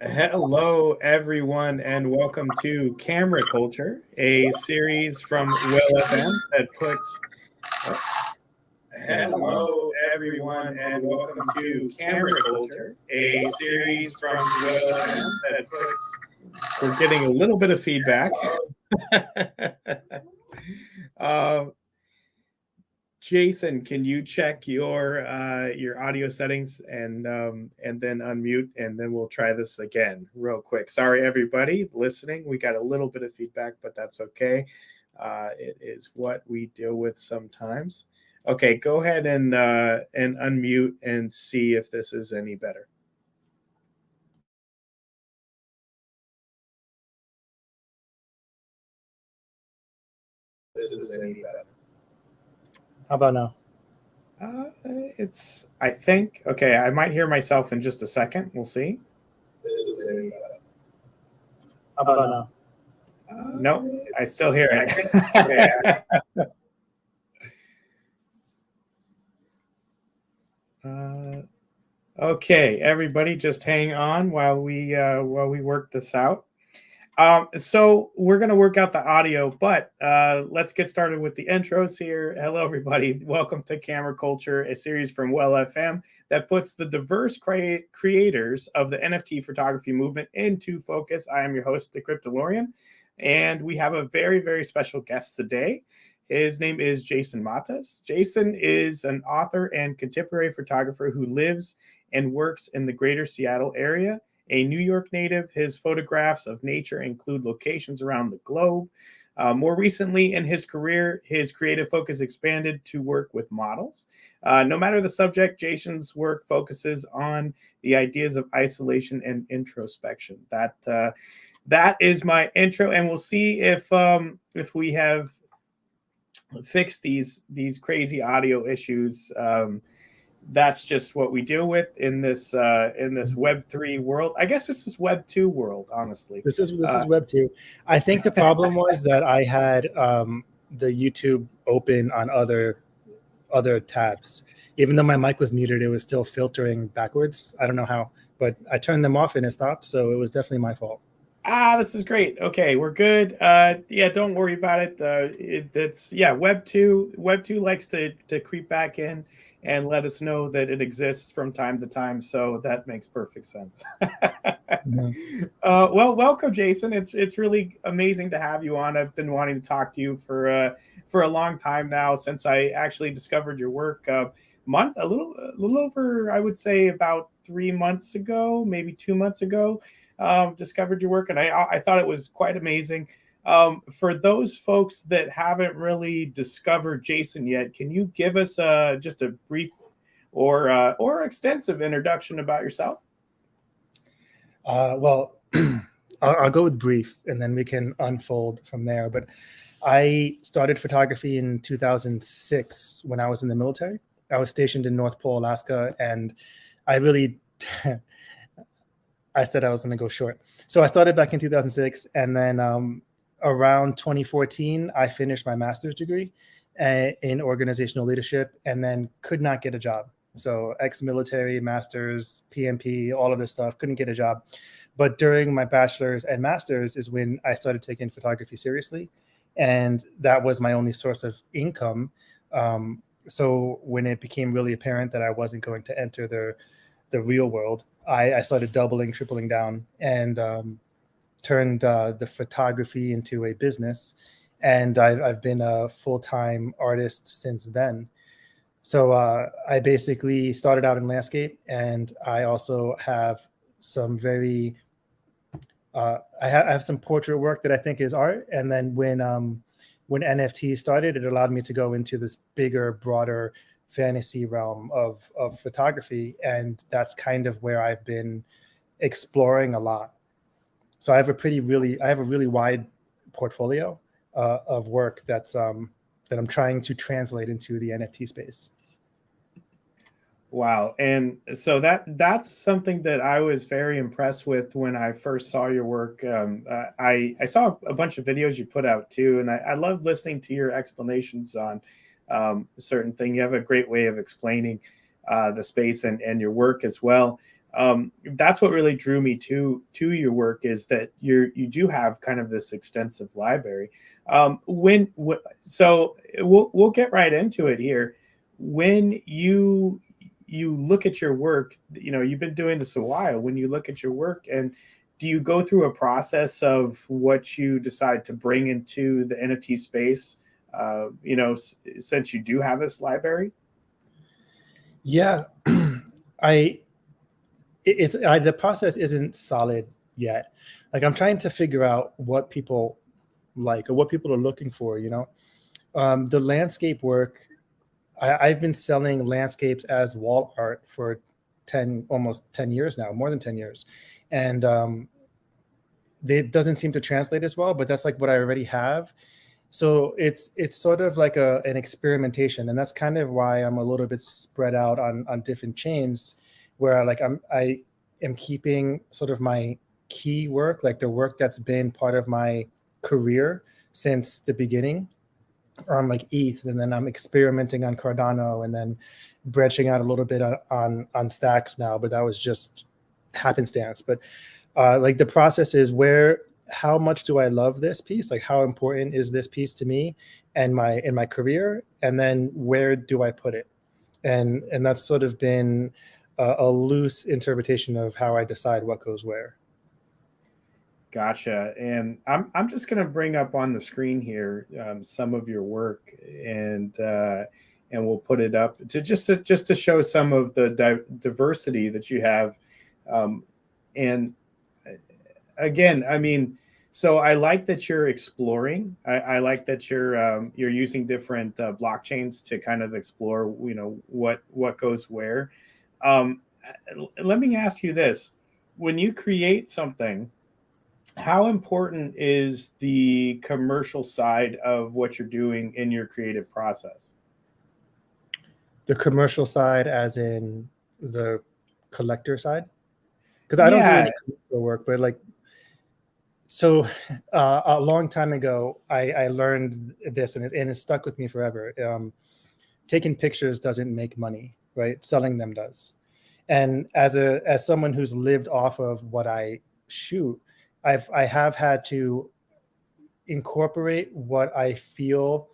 Hello, everyone, and welcome to Camera Culture, a series from Will FM that puts. Hello, everyone, and welcome to Camera Culture, a series from Will FM that puts. We're getting a little bit of feedback. Jason, can you check your audio settings and then unmute, and then we'll try this again real quick. Sorry, everybody listening. We got a little bit of feedback, but that's okay. It is what we deal with sometimes. Okay, go ahead and unmute and see if this is any better. This is any better. How about now? It's, I think, okay, I might hear myself in just a second. We'll see. This is any better. How about now? No, I still hear it. Okay, everybody, just hang on while we work this out. So we're going to work out the audio, but let's get started with the intros here. Hello, everybody. Welcome to Camera Culture, a series from Well FM that puts the diverse creators of the NFT photography movement into focus. I am your host, the Cryptolorian, and we have a very, very special guest today. His name is Jason Matias. Jason is an author and contemporary photographer who lives and works in the greater Seattle area. A New York native, his photographs of nature include locations around the globe. More recently in his career, his creative focus expanded to work with models. No matter the subject, Jason's work focuses on the ideas of isolation and introspection. That is my intro, and we'll see if we have fixed these crazy audio issues. That's just what we deal with in this Web3 world. I guess this is Web2 world, honestly. This is Web2. I think the problem was that I had the YouTube open on other tabs. Even though my mic was muted, it was still filtering backwards. I don't know how, but I turned them off and it stopped. So it was definitely my fault. This is great. Okay, we're good. Yeah, don't worry about it. Web2 likes to creep back in and let us know that it exists from time to time. So that makes perfect sense. Mm-hmm. Well, welcome, Jason. It's really amazing to have you on. I've been wanting to talk to you for a long time now, since I actually discovered your work a little over, I would say, about 3 months ago, maybe 2 months ago. Discovered your work, and I thought it was quite amazing. For those folks that haven't really discovered Jason yet, can you give us just a brief or extensive introduction about yourself? Well, I'll go with brief, and then we can unfold from there. But I started photography in 2006 when I was in the military. I was stationed in North Pole, Alaska, and I really... I said I was going to go short. So I started back in 2006, and then around 2014, I finished my master's degree in organizational leadership, and then could not get a job. So ex-military, master's, PMP, all of this stuff, couldn't get a job. But during my bachelor's and master's is when I started taking photography seriously, and that was my only source of income. So when it became really apparent that I wasn't going to enter the real world, I started doubling, tripling down, and turned the photography into a business. And I've been a full-time artist since then. So I basically started out in landscape, and I also have some I have some portrait work that I think is art. And then when NFT started, it allowed me to go into this bigger, broader fantasy realm of photography, and that's kind of where I've been exploring a lot. So I have a really wide portfolio of work that I'm trying to translate into the NFT space. Wow. And so that's something that I was very impressed with when I first saw your work. I saw a bunch of videos you put out too, and I love listening to your explanations on certain thing. You have a great way of explaining the space and your work as well. That's what really drew me to your work, is that you do have kind of this extensive library. So we'll get right into it here. When you look at your work, you've been doing this a while. When you look at your work, and do you go through a process of what you decide to bring into the NFT space? Since you do have this library. Yeah, the process isn't solid yet. Like, I'm trying to figure out what people like or what people are looking for. The landscape work. I've been selling landscapes as wall art for almost 10 years now, more than 10 years, and it doesn't seem to translate as well. But that's like what I already have. So it's sort of like an experimentation, and that's kind of why I'm a little bit spread out on different chains, where I am keeping sort of my key work, like the work that's been part of my career since the beginning, on like ETH, and then I'm experimenting on Cardano, and then branching out a little bit on Stacks now, but that was just happenstance. But like the process is how much do I love this piece? Like, how important is this piece to me and in my career? And then where do I put it? And that's sort of been a loose interpretation of how I decide what goes where. Gotcha. And I'm just going to bring up on the screen here some of your work, and we'll put it up to show some of the diversity that you have. And again, I mean, so I like that you're exploring. I like that you're using different blockchains to kind of explore, what goes where. Let me ask you this: when you create something, how important is the commercial side of what you're doing in your creative process? The commercial side, as in the collector side, because I don't do Yeah. any commercial work, but like. So a long time ago, I learned this, and it stuck with me forever. Taking pictures doesn't make money, right? Selling them does. And as someone who's lived off of what I shoot, I have had to incorporate what I feel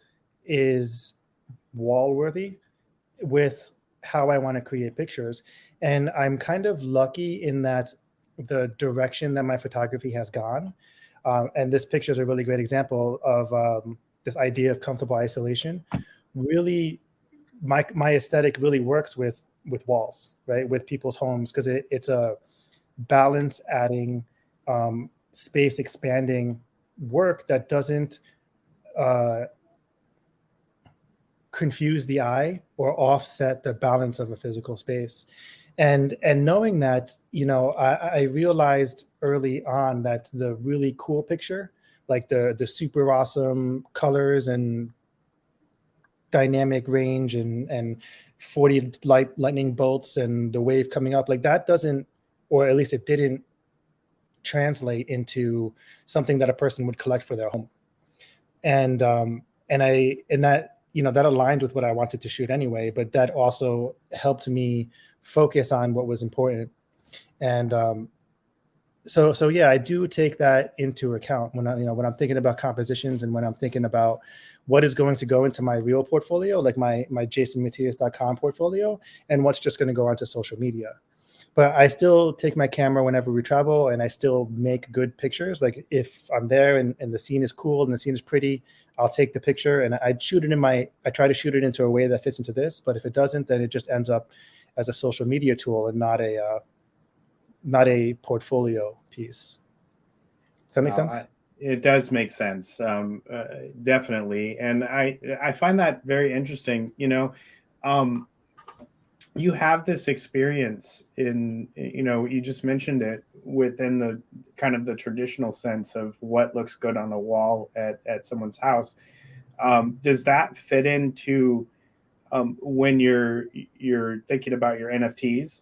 is wall worthy with how I want to create pictures. And I'm kind of lucky in that the direction that my photography has gone. And this picture is a really great example of this idea of comfortable isolation. Really, my aesthetic really works with walls, right? With people's homes, because it's a balance adding, space expanding work that doesn't confuse the eye or offset the balance of a physical space. And knowing that, I realized early on that the really cool picture, like the super awesome colors and dynamic range and 40 lightning bolts and the wave coming up, like that doesn't, or at least it didn't translate into something that a person would collect for their home. And that, that aligned with what I wanted to shoot anyway, but that also helped me focus on what was important. And so yeah, I do take that into account when when I'm thinking about compositions, and when I'm thinking about what is going to go into my real portfolio, like my jasonmatias.com portfolio, and what's just going to go onto social media. But I still take my camera whenever we travel, and I still make good pictures. Like if I'm there and the scene is cool and the scene is pretty, I'll take the picture and I try to shoot it into a way that fits into this. But if it doesn't, then it just ends up as a social media tool and not a portfolio piece. Does that make sense? It does make sense, definitely, and I find that very interesting. You have this experience in, you just mentioned it, within the kind of the traditional sense of what looks good on a wall at someone's house. Does that fit into when you're thinking about your NFTs?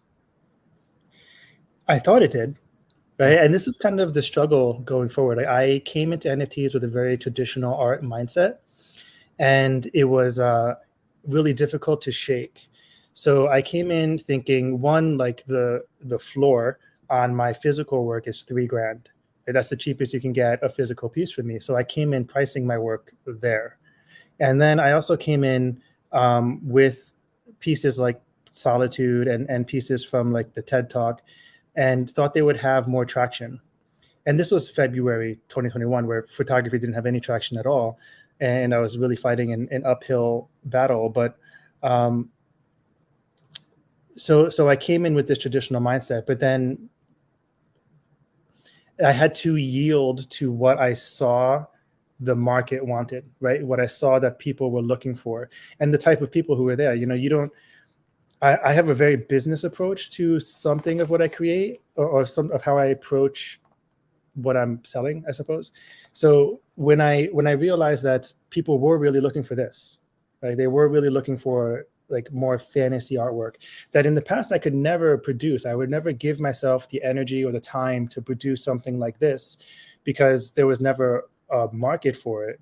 I thought it did. Right. And this is kind of the struggle going forward. I came into NFTs with a very traditional art mindset. And it was really difficult to shake. So I came in thinking, one, like the floor on my physical work is $3,000. That's the cheapest you can get a physical piece from me. So I came in pricing my work there. And then I also came in with pieces like Solitude and pieces from like the TED Talk, and thought they would have more traction. And this was February 2021, where photography didn't have any traction at all. And I was really fighting an uphill battle. But so I came in with this traditional mindset, but then I had to yield to what I saw the market wanted, right? What I saw that people were looking for, and the type of people who were there. You don't. I have a very business approach to something of what I create, or some of how I approach what I'm selling, I suppose. So when I realized that people were really looking for this, right? They were really looking for like more fantasy artwork that in the past I could never produce. I would never give myself the energy or the time to produce something like this because there was never a market for it.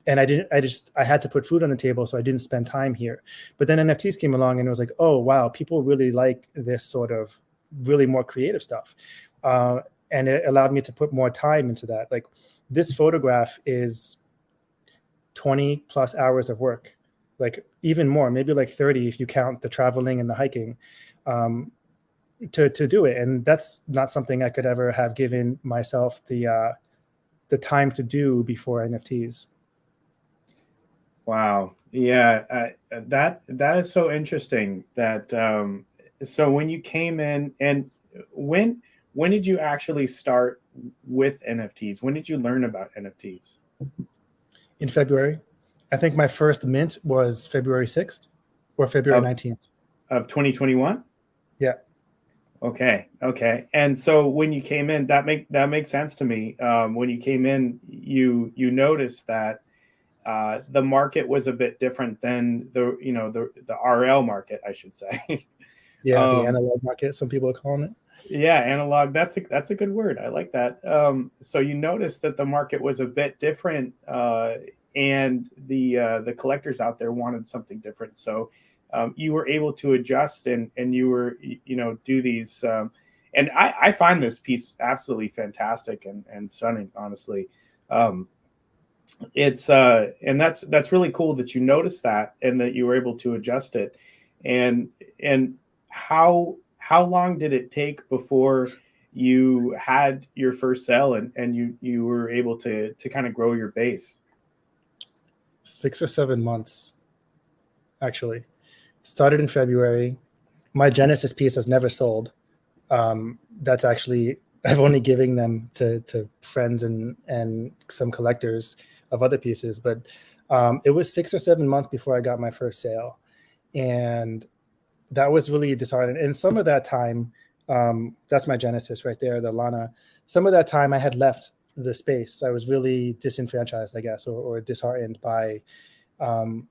And I had to put food on the table, so I didn't spend time here. But then NFTs came along and it was like, oh, wow, people really like this sort of really more creative stuff. And it allowed me to put more time into that. Like this photograph is 20 plus hours of work, like even more, maybe like 30 if you count the traveling and the hiking to do it. And that's not something I could ever have given myself the time to do before NFTs. Wow. Yeah. That is so interesting. That so when you came in, and when did you actually start with NFTs? When did you learn about NFTs? In February. I think my first mint was February 6th or February Of 19th. of 2021? Yeah. Okay. And so when you came in, that makes sense to me. When you came in, you noticed that the market was a bit different than the RL market, I should say. Yeah, the analog market, some people are calling it. Yeah, analog. That's a good word. I like that. So you noticed that the market was a bit different, and the collectors out there wanted something different. So you were able to adjust, and you were do these. And I find this piece absolutely fantastic and stunning. Honestly, it's and that's really cool that you noticed that and that you were able to adjust it. And how long did it take before you had your first sale, and you were able to kind of grow your base? 6 or 7 months, actually. Started in February. My Genesis piece has never sold. That's actually, I've only given them to friends and some collectors of other pieces. But it was 6 or 7 months before I got my first sale. And that was really disheartening. And some of that time, that's my Genesis right there, the Lana. Some of that time I had left the space. I was really disenfranchised, I guess, or disheartened by the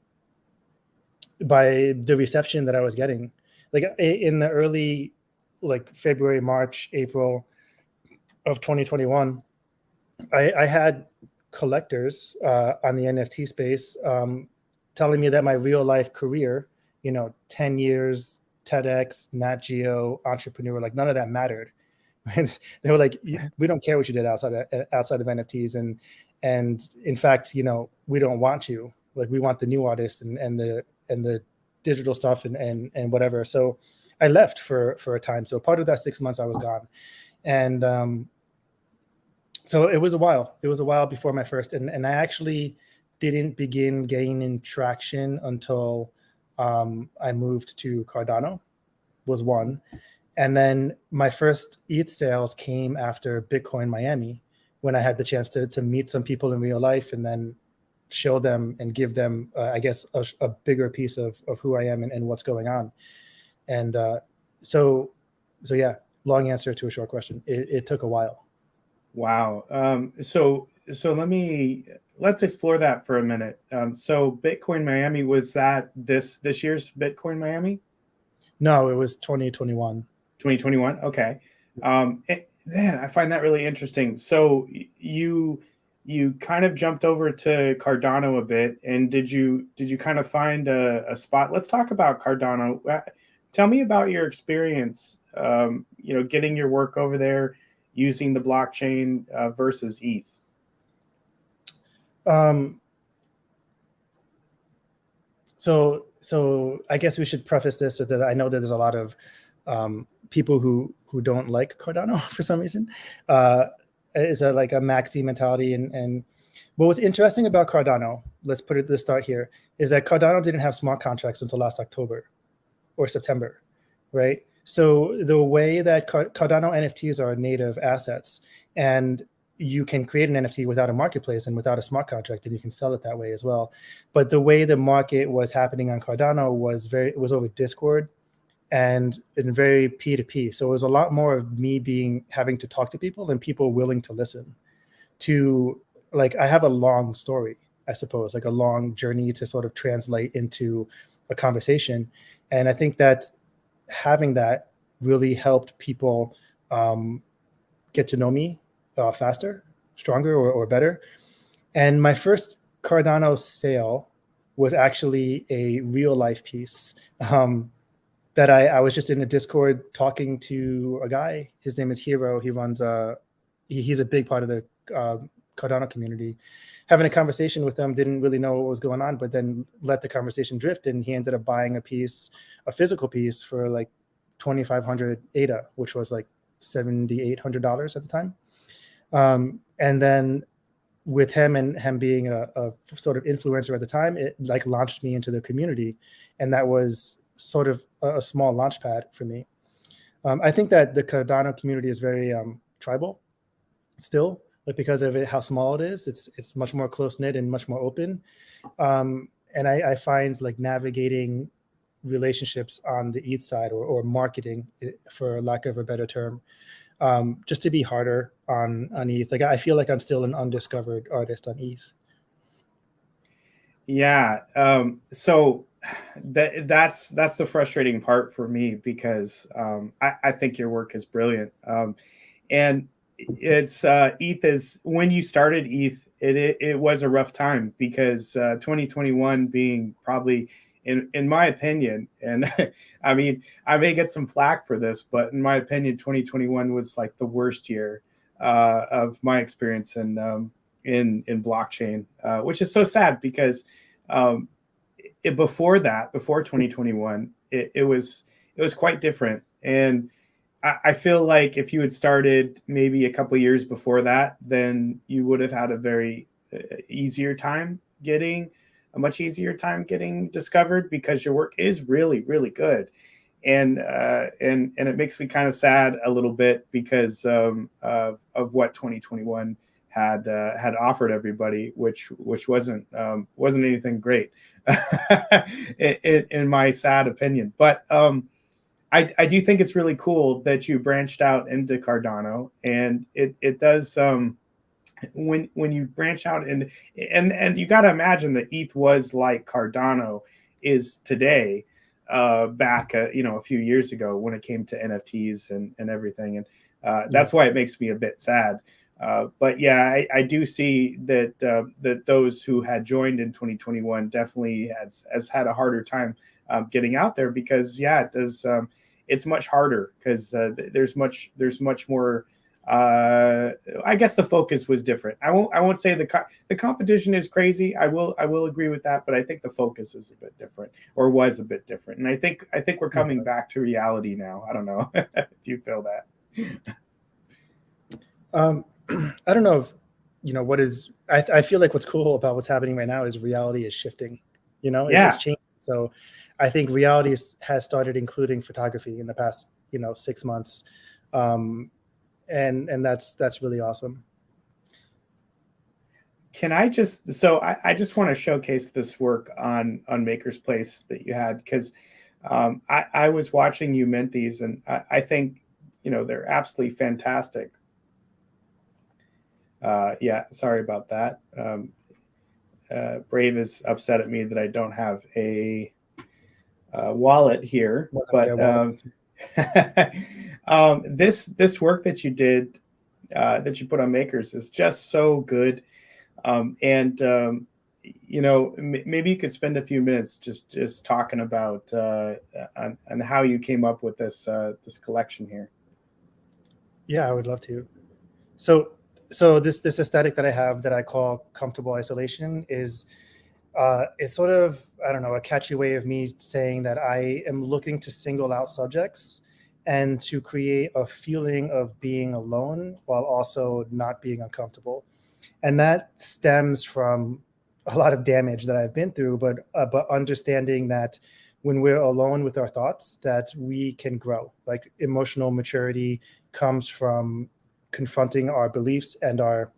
reception that I was getting. Like in the early, like February, March, April of 2021, I had collectors on the NFT space telling me that my real life career, 10 years, TEDx, Nat Geo, entrepreneur, like none of that mattered. They were like, we don't care what you did outside of NFTs. And in fact, we don't want you. Like we want the new artist and the digital stuff and whatever. So I left for a time. So part of that 6 months I was gone. And so it was a while. It was a while before my first, and I actually didn't begin gaining traction until I moved to Cardano, was one. And then my first ETH sales came after Bitcoin Miami, when I had the chance to meet some people in real life and then show them and give them, I guess, a bigger piece of who I am and what's going on. And so yeah, long answer to a short question. It took a while. Wow. So let's explore that for a minute. So Bitcoin Miami, was that this year's Bitcoin Miami? No, it was 2021. 2021. Okay. Man, I find that really interesting. So you you kind of jumped over to Cardano a bit, and did you kind of find a spot? Let's talk about Cardano. Tell me about your experience, getting your work over there, using the blockchain versus ETH. Um, so I guess we should preface this so that I know that there's a lot of people who don't like Cardano for some reason. It's like a maxi mentality, and what was interesting about Cardano, let's start here, is that Cardano didn't have smart contracts until last October or September, right? So the way that Cardano NFTs are native assets, and you can create an NFT without a marketplace and without a smart contract, and you can sell it that way as well. But the way the market was happening on Cardano was over Discord and very P2P. So it was a lot more of me having to talk to people and people willing to listen to, like, I have a long story, I suppose, like a long journey to sort of translate into a conversation. And I think that having that really helped people get to know me faster, stronger, or better. And my first Cardano sale was actually a real life piece that I was just in the Discord talking to a guy. His name is Hero. He runs he's a big part of the Cardano community. Having a conversation with him, didn't really know what was going on, but then let the conversation drift, and he ended up buying a physical piece for like 2,500 ADA, which was like $7,800 at the time. And then with him and him being a sort of influencer at the time, it like launched me into the community, and that was sort of a small launch pad for me. I think that the Cardano community is very tribal still, but because of how small it is, it's much more close knit and much more open. And I find like navigating relationships on the ETH side, or marketing, for lack of a better term, just to be harder on ETH. Like I feel like I'm still an undiscovered artist on ETH. Yeah. So that's the frustrating part for me, because I think your work is brilliant. And it's ETH is, when you started ETH, it was a rough time, because 2021 being probably, in my opinion, and I mean, I may get some flack for this, but in my opinion, 2021 was like the worst year of my experience in blockchain, which is so sad, because before 2021, it was quite different. And I feel like if you had started maybe a couple years before that, then you would have had a much easier time getting discovered, because your work is really, really good. And it makes me kind of sad a little bit, because of what 2021 had offered everybody, which wasn't anything great, in my sad opinion. But I do think it's really cool that you branched out into Cardano, and it does, when you branch out, and you got to imagine that ETH was like Cardano is today, back a few years ago, when it came to NFTs and everything. And that's why it makes me a bit sad. But yeah, I do see that those who had joined in 2021 definitely has had a harder time getting out there, because it does, it's much harder, because there's much more. I guess the focus was different. I won't say the competition is crazy. I will agree with that, but I think the focus is a bit different, or was a bit different. And I think we're coming back to reality now. I don't know if you feel that. I don't know if what is. I feel like what's cool about what's happening right now is reality is shifting. It's changing. So I think reality has started including photography in the past 6 months. And that's really awesome. Can I just I just want to showcase this work on Maker's Place that you had, because I was watching you mint these, and I think they're absolutely fantastic. Sorry about that. Brave is upset at me that I don't have a wallet here, but this work that you did, that you put on Makers, is just so good. And maybe you could spend a few minutes just talking about on how you came up with this collection here. Yeah, I would love to. So this aesthetic that I have that I call comfortable isolation is sort of, I don't know, a catchy way of me saying that I am looking to single out subjects and to create a feeling of being alone while also not being uncomfortable. And that stems from a lot of damage that I've been through, but understanding that when we're alone with our thoughts, that we can grow. Like emotional maturity comes from confronting our beliefs and our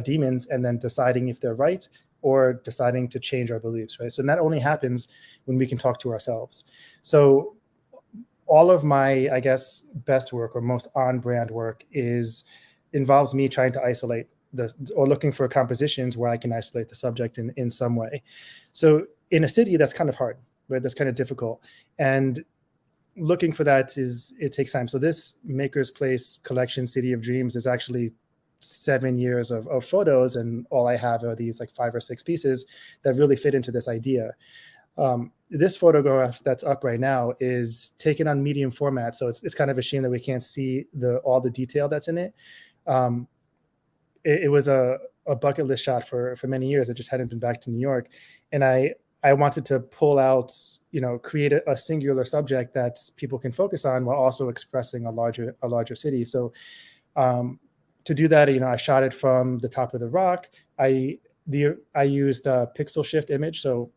demons, and then deciding if they're right or deciding to change our beliefs, right? So that only happens when we can talk to ourselves. So all of my, I guess, best work or most on-brand work involves me trying to isolate or looking for compositions where I can isolate the subject in some way. So in a city, that's kind of hard, right? That's kind of difficult. And looking for that it takes time. So this Maker's Place collection, City of Dreams, is actually 7 years of photos, and all I have are these like 5 or 6 pieces that really fit into this idea. This photograph that's up right now is taken on medium format, so it's kind of a shame that we can't see all the detail that's in it. It was a bucket list shot for many years. I just hadn't been back to New York, and I wanted to pull out, create a singular subject that people can focus on while also expressing a larger city. So to do that, I shot it from the top of the rock. I used a pixel shift image. So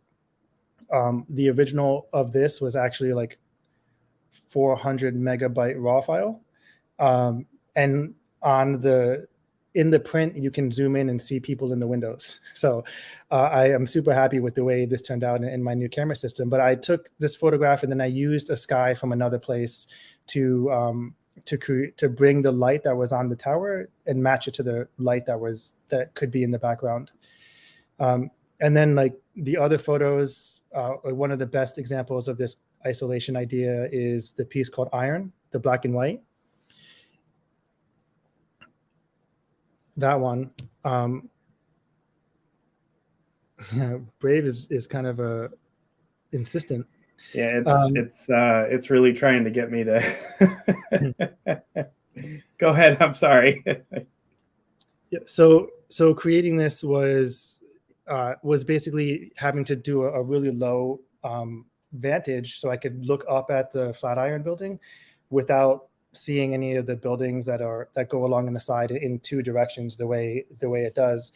the original of this was actually like 400 megabyte raw file. And in the print, you can zoom in and see people in the windows. So I am super happy with the way this turned out in my new camera system. But I took this photograph and then I used a sky from another place to bring the light that was on the tower and match it to the light that could be in the background. And then like the other photos, one of the best examples of this isolation idea is the piece called Iron, the black and white. That one. Brave is kind of insistent. Yeah, it's really trying to get me to go ahead. I'm sorry. Yeah, so creating this was basically having to do a really low vantage, so I could look up at the Flatiron building without seeing any of the buildings that go along on the side in 2 directions the way it does,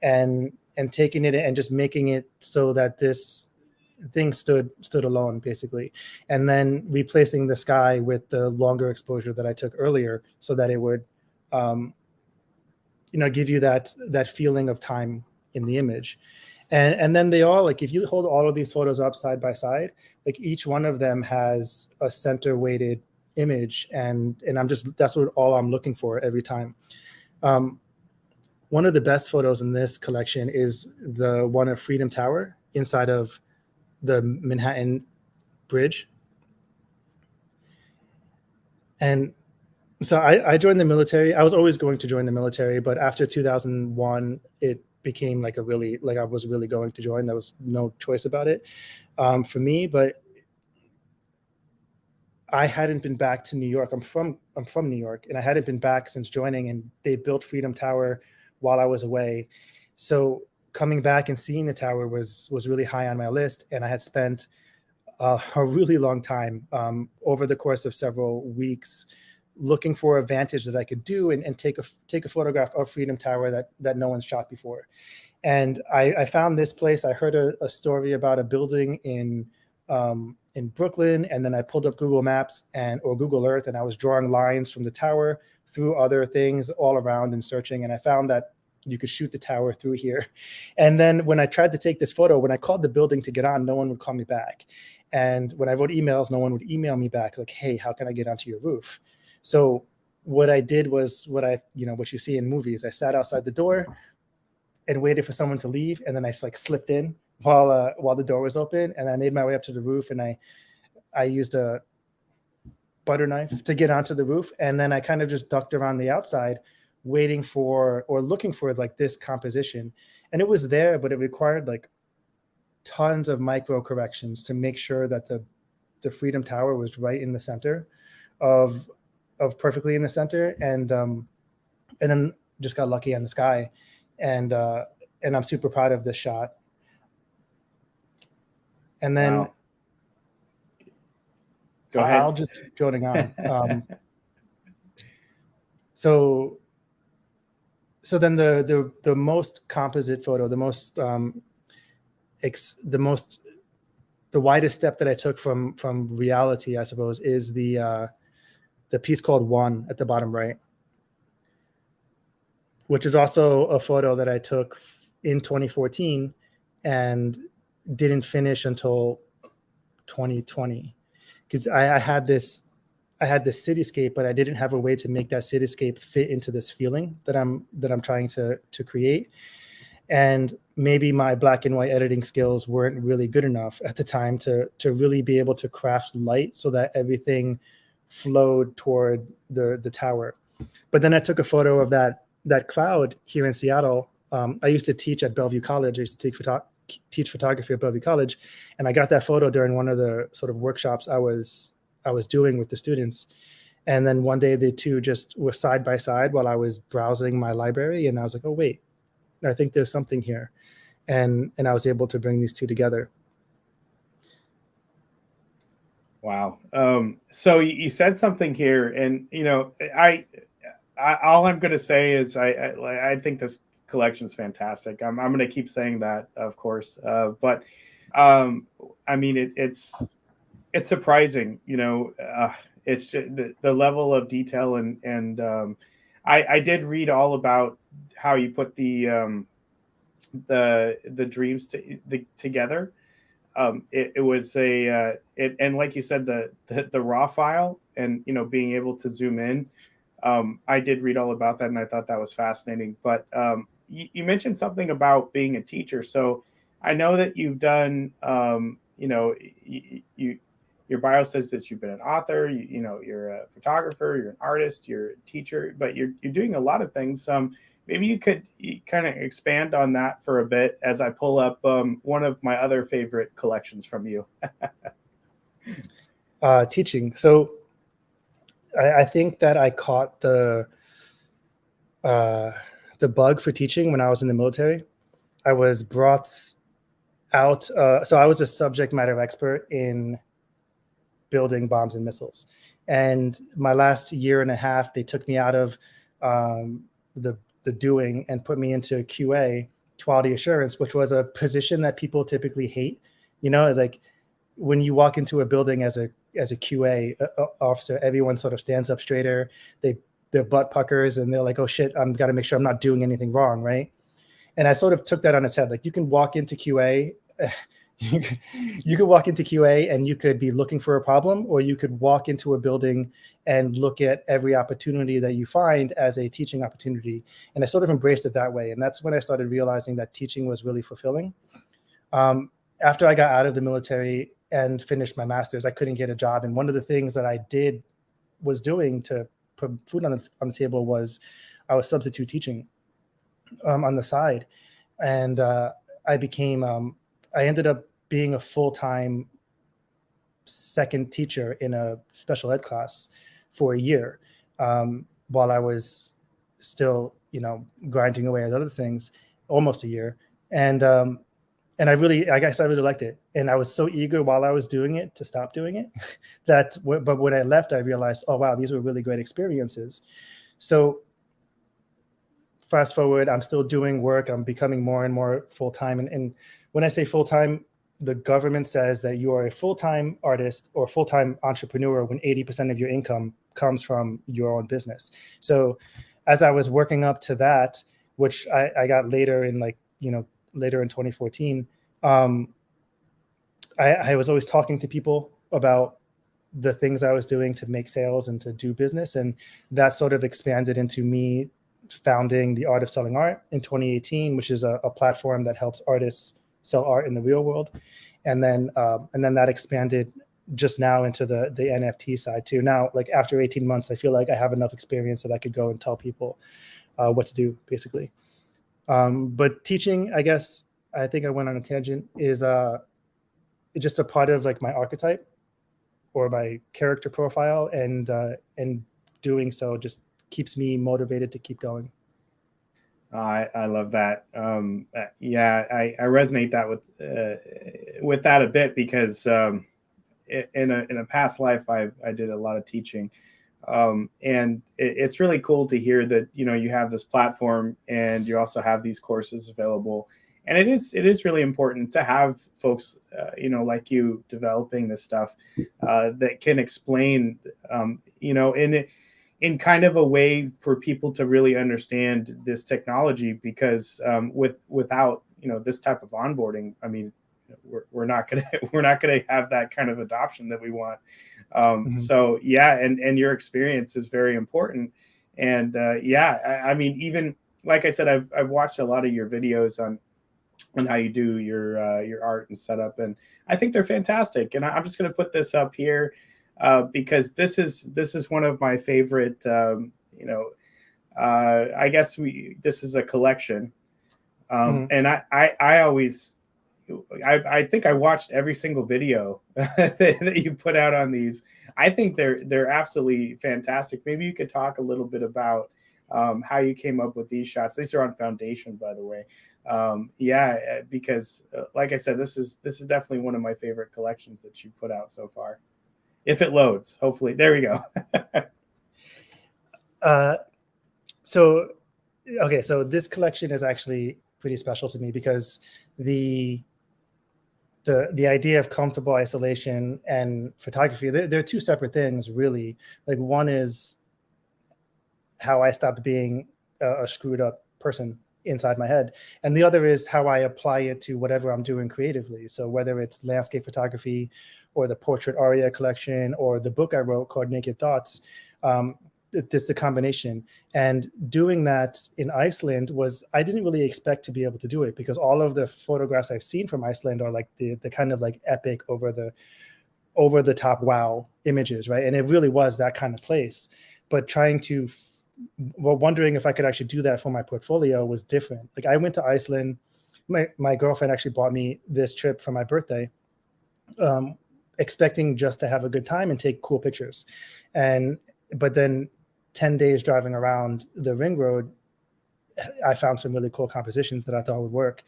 and taking it and just making it so that this thing stood alone basically, and then replacing the sky with the longer exposure that I took earlier so that it would give you that feeling of time in the image. And then they all, like, if you hold all of these photos up side by side, like each one of them has a center weighted image, and that's all I'm looking for every time. One of the best photos in this collection is the one of Freedom Tower inside of the Manhattan Bridge. And so I joined the military. I was always going to join the military, but after 2001, it became like I was really going to join. There was no choice about it for me. But I hadn't been back to New York. I'm from New York, and I hadn't been back since joining. And they built Freedom Tower while I was away. So coming back and seeing the tower was really high on my list. And I had spent a really long time over the course of several weeks looking for a vantage that I could do and take a photograph of Freedom Tower that no one's shot before. And I found this place. I heard a story about a building in Brooklyn, and then I pulled up Google Maps or Google Earth, and I was drawing lines from the tower through other things all around and searching, and I found that you could shoot the tower through here. And then when I tried to take this photo, when I called the building to get on, no one would call me back. And when I wrote emails, no one would email me back like, hey, how can I get onto your roof? So what I did was what you see in movies. I sat outside the door and waited for someone to leave, and then I like slipped in while the door was open, and I made my way up to the roof, and I used a butter knife to get onto the roof, and then I kind of just ducked around the outside waiting for or looking for like this composition, and it was there, but it required like tons of micro corrections to make sure that the Freedom Tower was right in the center of perfectly in the center, and then just got lucky on the sky, and I'm super proud of this shot. And then Wow. Go ahead. I'll just keep going on. So then the most composite photo, the widest step that I took from reality, I suppose, is the piece called One at the bottom right, which is also a photo that I took in 2014 and didn't finish until 2020, because I had this cityscape, but I didn't have a way to make that cityscape fit into this feeling that I'm trying to create. And maybe my black and white editing skills weren't really good enough at the time to really be able to craft light so that everything flowed toward the tower. But then I took a photo of that cloud here in Seattle. I used to teach at Bellevue College. I used to teach photography at Bellevue College, and I got that photo during one of the sort of workshops I was doing with the students. And then one day the two just were side by side while I was browsing my library, and I was like, oh wait, I think there's something here, and I was able to bring these two together. Wow. So you said something here, and I all I'm going to say is I think this collection is fantastic. I'm going to keep saying that, of course. But I mean, it's surprising, it's just the level of detail, and I did read all about how you put the dreams together. It was and like you said, the raw file, and being able to zoom in. I did read all about that, and I thought that was fascinating. But you mentioned something about being a teacher, so I know that you've done. Your bio says that you've been an author. You're a photographer. You're an artist. You're a teacher, but you're doing a lot of things. Maybe you could kind of expand on that for a bit as I pull up one of my other favorite collections from you. Teaching. So I think that I caught the bug for teaching when I was in the military. I was brought out. So I was a subject matter expert in building bombs and missiles. And my last year and a half, they took me out of the doing and put me into QA, quality assurance, which was a position that people typically hate. Like when you walk into a building as a QA officer, everyone sort of stands up straighter. Their butt puckers, and they're like, oh shit, I'm got to make sure I'm not doing anything wrong, right? And I sort of took that on its head. Like you can walk into QA, you could walk into QA and you could be looking for a problem, or you could walk into a building and look at every opportunity that you find as a teaching opportunity. And I sort of embraced it that way. And that's when I started realizing that teaching was really fulfilling. After I got out of the military and finished my master's, I couldn't get a job. And one of the things that I was doing to put food on the table was I was substitute teaching on the side. And I ended up being a full-time second teacher in a special ed class for a year, while I was still, grinding away at other things, almost a year. And I guess I really liked it. And I was so eager while I was doing it to stop doing it but when I left, I realized, oh, wow, these were really great experiences. So fast forward, I'm still doing work. I'm becoming more and more full-time. And when I say full-time, the government says that you are a full-time artist or full-time entrepreneur when 80% of your income comes from your own business. So as I was working up to that, which I got later in later in 2014, I was always talking to people about the things I was doing to make sales and to do business. And that sort of expanded into me founding The Art of Selling Art in 2018, which is a platform that helps artists sell art in the real world. And then that expanded just now into the NFT side too. Now, like after 18 months, I feel like I have enough experience that I could go and tell people what to do, basically. But teaching, I guess, I think I went on a tangent, is just a part of like my archetype or my character profile, and doing so just keeps me motivated to keep going. I love that. Yeah, I resonate that with that a bit, because in a past life I did a lot of teaching, and it's really cool to hear that you have this platform and you also have these courses available. And it is really important to have folks like you developing this stuff that can explain in kind of a way for people to really understand this technology, because without this type of onboarding, I mean, we're not gonna we're not gonna have that kind of adoption that we want. So yeah, and your experience is very important. And yeah, I mean, even like I said, I've watched a lot of your videos on how you do your art and setup, and I think they're fantastic. And I'm just going to put this up here because this is one of my favorite. I guess this is a collection, and I always. I think I watched every single video that you put out on these. I think they're absolutely fantastic. Maybe you could talk a little bit about how you came up with these shots. These are on Foundation, by the way. Yeah, because like I said, this is definitely one of my favorite collections that you put out so far. If it loads, hopefully. There we go. So this collection is actually pretty special to me, because the idea of comfortable isolation and photography, they're two separate things, really. Like, one is how I stopped being a screwed up person inside my head, and the other is how I apply it to whatever I'm doing creatively. So whether it's landscape photography or the portrait Aria collection or the book I wrote called Naked Thoughts, it's the combination. And doing that in Iceland I didn't really expect to be able to do it, because all of the photographs I've seen from Iceland are like the kind of like epic, over the top wow images, right? And it really was that kind of place. But wondering if I could actually do that for my portfolio was different. Like, I went to Iceland. My girlfriend actually bought me this trip for my birthday, expecting just to have a good time and take cool pictures. But then 10 days driving around the ring road, I found some really cool compositions that I thought would work.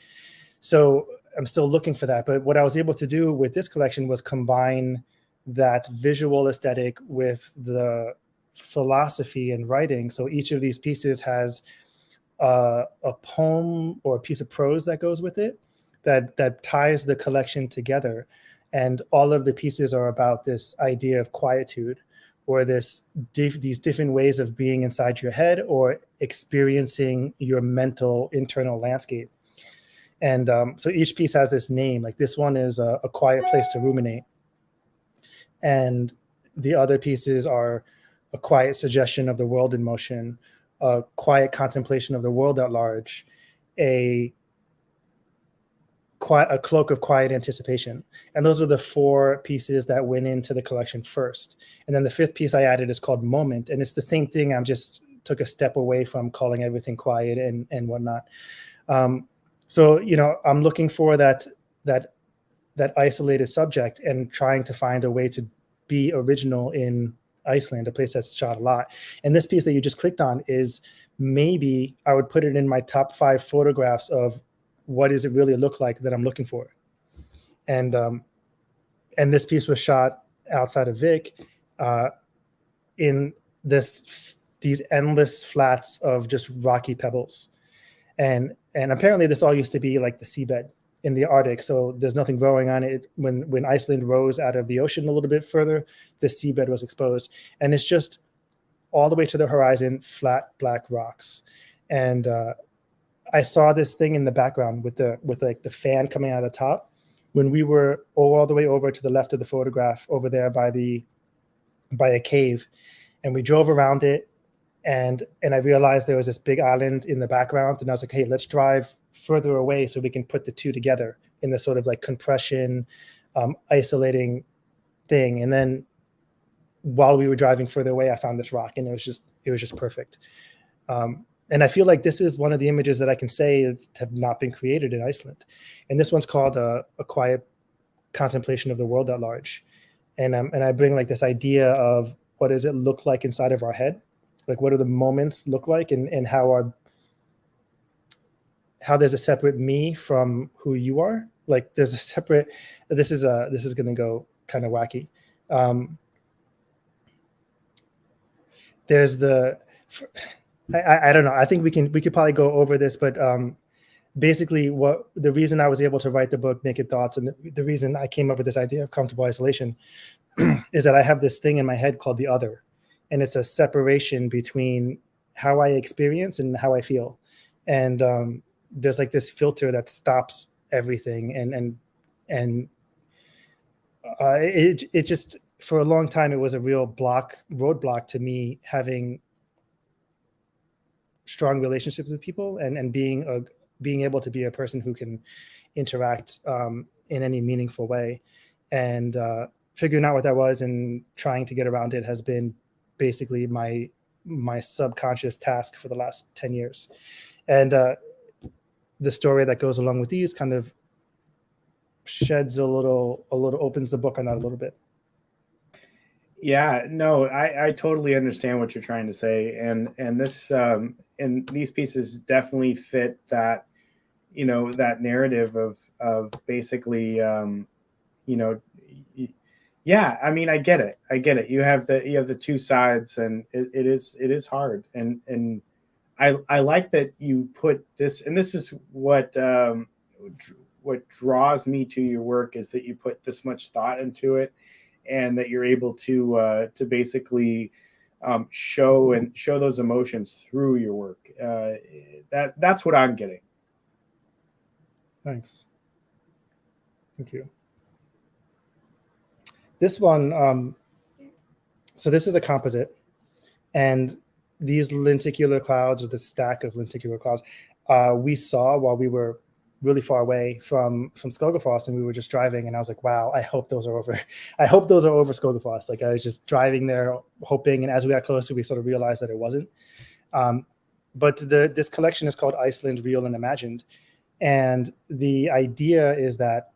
So I'm still looking for that. But what I was able to do with this collection was combine that visual aesthetic with the philosophy and writing. So each of these pieces has a poem or a piece of prose that goes with it, that ties the collection together. And all of the pieces are about this idea of quietude, or these different ways of being inside your head or experiencing your mental internal landscape. And so each piece has this name. Like, this one is a quiet place to ruminate, and the other pieces are a quiet suggestion of the world in motion, a quiet contemplation of the world at large, a cloak of quiet anticipation. And those are the 4 pieces that went into the collection first. And then the 5th piece I added is called Moment. And it's the same thing. I'm just took a step away from calling everything quiet and whatnot. So, I'm looking for that isolated subject and trying to find a way to be original in Iceland, a place that's shot a lot. And this piece that you just clicked on is, maybe I would put it in my top 5 photographs of what does it really look like that I'm looking for. And this piece was shot outside of Vic, in these endless flats of just rocky pebbles. And apparently this all used to be like the seabed in the Arctic. So there's nothing growing on it. When Iceland rose out of the ocean a little bit further, the seabed was exposed. And it's just all the way to the horizon, flat black rocks. And I saw this thing in the background with like the fan coming out of the top, when we were all the way over to the left of the photograph, over there by a cave, and we drove around it, and I realized there was this big island in the background, and I was like, hey, let's drive further away so we can put the two together in this sort of like compression, isolating thing. And then while we were driving further away, I found this rock, and it was just perfect. And I feel like this is one of the images that I can say have not been created in Iceland. And this one's called a quiet contemplation of the world at large. And I bring like this idea of what does it look like inside of our head? Like what do the moments look like, and how there's a separate me from who you are. Like there's a separate, this is going to go kind of wacky. There's I don't know. I think we could probably go over this, but basically what the reason I was able to write the book Naked Thoughts, and the reason I came up with this idea of comfortable isolation is that I have this thing in my head called the other, and it's a separation between how I experience and how I feel. And there's like this filter that stops everything, and it just, for a long time, it was a real roadblock to me having strong relationships with people, and being able to be a person who can interact in any meaningful way. And figuring out what that was and trying to get around it has been basically my subconscious task for the last 10 years. And the story that goes along with these kind of sheds opens the book on that a little bit. Yeah, no, I totally understand what you're trying to say, and this and these pieces definitely fit that, that narrative of basically, yeah. I mean, I get it. You have the two sides, and it is hard, and I like that you put this, and this is what draws me to your work, is that you put this much thought into it, and that you're able to basically show those emotions through your work. That's what I'm getting. Thanks. Thank you. This one, so this is a composite, and these lenticular clouds, or the stack of lenticular clouds, we saw while we were really far away from Skogafoss, and we were just driving, and I was like, wow, I hope those are over. I hope those are over Skogafoss. Like I was just driving there hoping, and as we got closer, we sort of realized that it wasn't. But this collection is called Iceland Real and Imagined, and the idea is that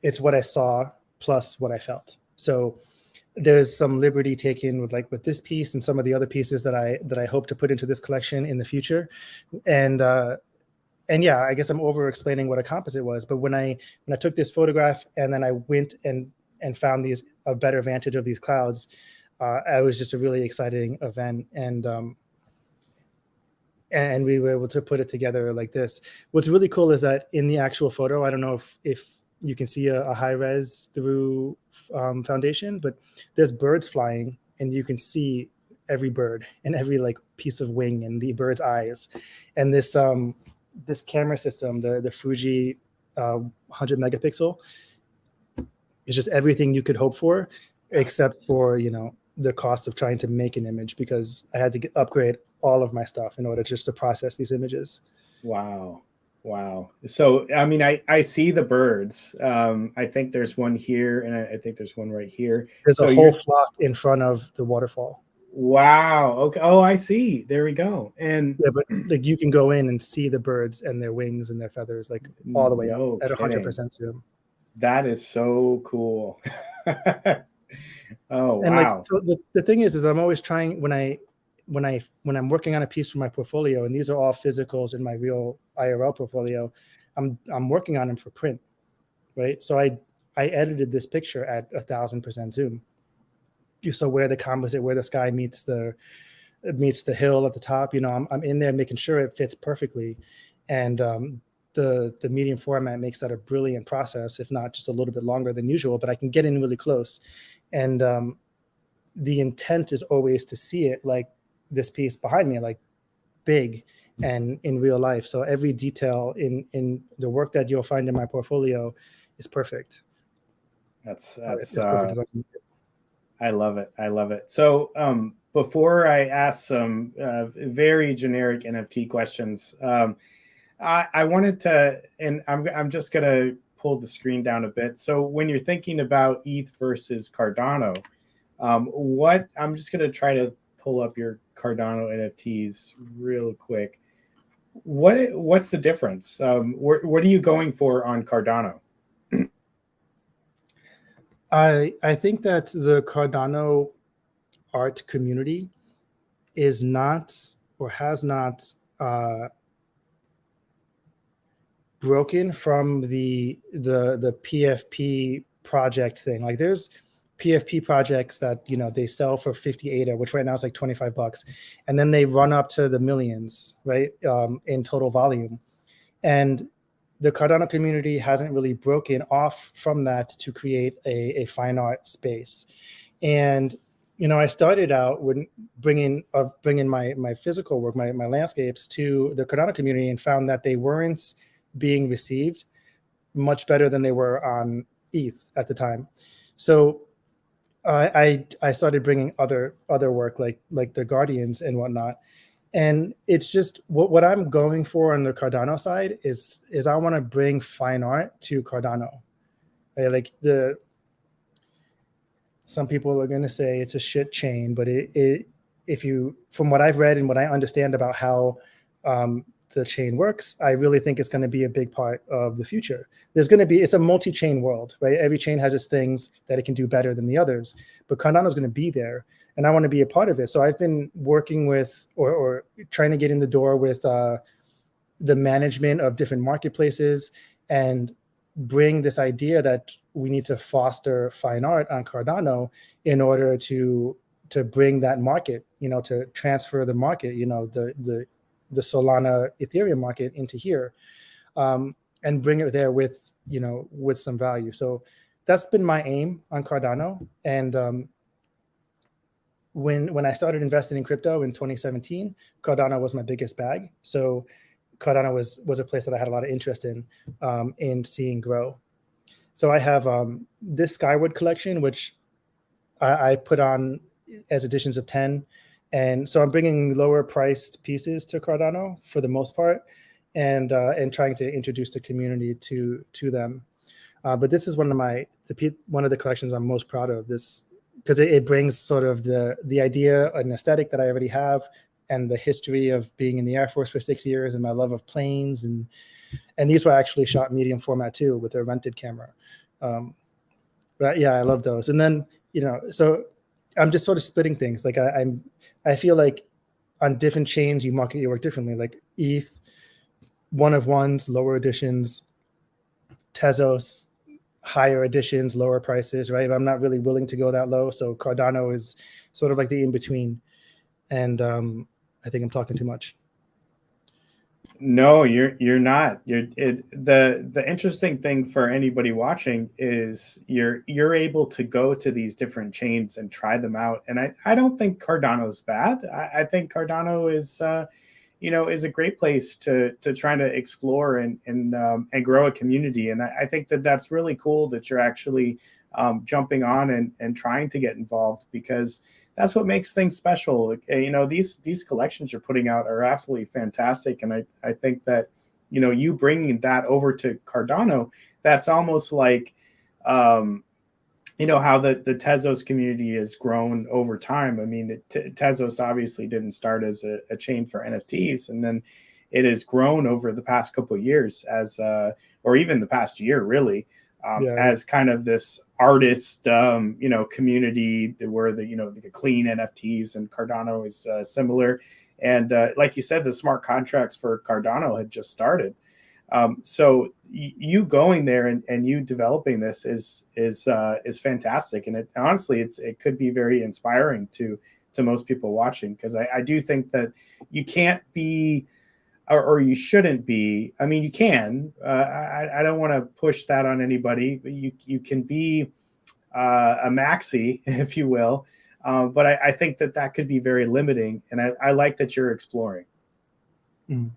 it's what I saw plus what I felt. So there's some liberty taken with this piece and some of the other pieces that I hope to put into this collection in the future. And yeah, I guess I'm over explaining what a composite was, but when I took this photograph and then I went and found a better vantage of these clouds, it was just a really exciting event. And we were able to put it together like this. What's really cool is that in the actual photo, I don't know if you can see a high res through foundation, but there's birds flying, and you can see every bird and every piece of wing and the bird's eyes. And this camera system, the Fuji 100 megapixel, is just everything you could hope for, except for the cost of trying to make an image, because I had to upgrade all of my stuff in order just to process these images. Wow. So, I mean, I see the birds. I think there's one here, and I think there's one right here. There's a whole flock in front of the waterfall. Wow. Okay. Oh, I see. There we go. And yeah, but you can go in and see the birds and their wings and their feathers all the way up at 100% zoom. That is so cool. Oh, and wow. So the thing is I'm always trying, when I'm working on a piece for my portfolio, and these are all physicals in my real IRL portfolio, I'm working on them for print, right? So I edited this picture at 1000% zoom. So where the sky meets the hill at the top, I'm in there making sure it fits perfectly. And the medium format makes that a brilliant process, if not just a little bit longer than usual, but I can get in really close. And the intent is always to see it like this piece behind me, big and in real life. So every detail in the work that you'll find in my portfolio is perfect. That's I love it. So before I ask some very generic NFT questions, I wanted to, and I'm just gonna pull the screen down a bit. So when you're thinking about ETH versus Cardano, I'm just gonna try to pull up your Cardano NFTs real quick. What's the difference? What are you going for on Cardano? I think that the Cardano art community is not or has not broken from the PFP project thing. Like there's PFP projects that they sell for 50 ADA, which right now is like $25, and then they run up to the millions, right, in total volume. And the Cardano community hasn't really broken off from that to create a fine art space. And I started out when bringing my physical work, my landscapes to the Cardano community, and found that they weren't being received much better than they were on ETH at the time. So I started bringing other work like the Guardians and whatnot. And it's just what I'm going for on the Cardano side is I want to bring fine art to Cardano. Right? Like some people are going to say it's a shit chain, but from what I've read and what I understand about how the chain works, I really think it's going to be a big part of the future. It's a multi-chain world, right? Every chain has its things that it can do better than the others, but Cardano is going to be there, and I want to be a part of it. So I've been working with or trying to get in the door with the management of different marketplaces and bring this idea that we need to foster fine art on Cardano in order to bring that market, to transfer the market, the Solana Ethereum market into here, and bring it there with some value. So that's been my aim on Cardano. And when I started investing in crypto in 2017, Cardano was my biggest bag. So Cardano was a place that I had a lot of interest in seeing grow. So I have this Skyward collection, which I put on as editions of 10. And so I'm bringing lower priced pieces to Cardano for the most part, and trying to introduce the community to them. But this is one of the collections I'm most proud of, this because it brings sort of the idea, an aesthetic that I already have, and the history of being in the Air Force for 6 years and my love of planes. And these were actually shot medium format too with a rented camera. But yeah, I love those. And then, so I'm just sort of splitting things. Like I feel like on different chains, you market your work differently. Like ETH, one of ones, lower editions, Tezos, higher editions, lower prices, right? But I'm not really willing to go that low. So Cardano is sort of like the in-between. And I think I'm talking too much. No, you're not. The interesting thing for anybody watching is you're able to go to these different chains and try them out. And I don't think Cardano's bad. I think Cardano is is a great place to try to explore and grow a community. And I think that's really cool that you're actually jumping on and trying to get involved, because that's what makes things special. These collections you're putting out are absolutely fantastic. And I think that, you bringing that over to Cardano, that's almost like, how the Tezos community has grown over time. I mean, Tezos obviously didn't start as a chain for NFTs, and then it has grown over the past couple of years or even the past year, really, as kind of this artist, community where the clean NFTs, and Cardano is similar. And like you said, the smart contracts for Cardano had just started. So you going there and you developing this is fantastic. And honestly, it could be very inspiring to most people watching, because I do think that you can't be, or you shouldn't be. I mean, you can. I don't want to push that on anybody, but you can be a maxi, if you will. But I think that could be very limiting, and I like that you're exploring. Mm.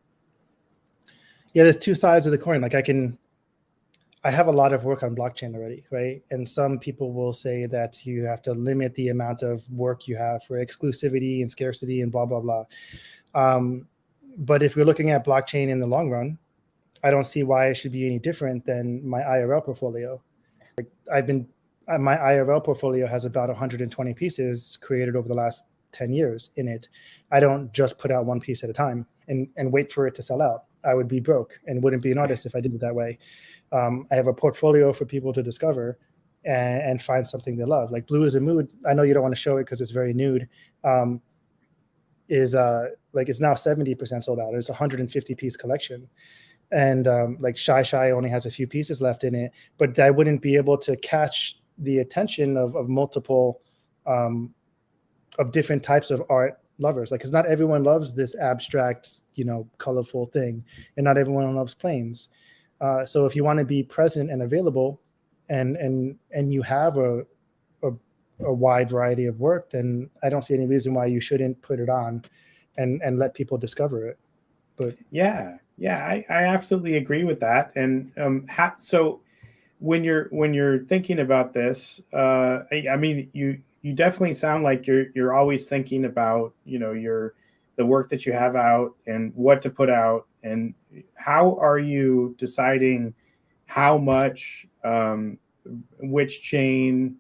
Yeah, there's two sides of the coin. Like I have a lot of work on blockchain already, right? And some people will say that you have to limit the amount of work you have for exclusivity and scarcity and blah, blah, blah. But if we're looking at blockchain in the long run, I don't see why it should be any different than my IRL portfolio. My IRL portfolio has about 120 pieces created over the last 10 years in it. I don't just put out one piece at a time and wait for it to sell out. I would be broke and wouldn't be an artist if I did it that way. I have a portfolio for people to discover and find something they love. Like Blue is a Mood. I know you don't want to show it because it's very nude. Is like it's now 70% sold out. It's a 150 piece collection. And like Shy Shy only has a few pieces left in it, but I wouldn't be able to catch the attention of multiple of different types of art lovers. Like, because not everyone loves this abstract, colorful thing, and not everyone loves planes. So if you want to be present and available, and you have a wide variety of work, then I don't see any reason why you shouldn't put it on and let people discover it. But yeah, I absolutely agree with that. And so when you're thinking about this, I mean, you definitely sound like you're always thinking about the work that you have out and what to put out, and how are you deciding how much, which chain,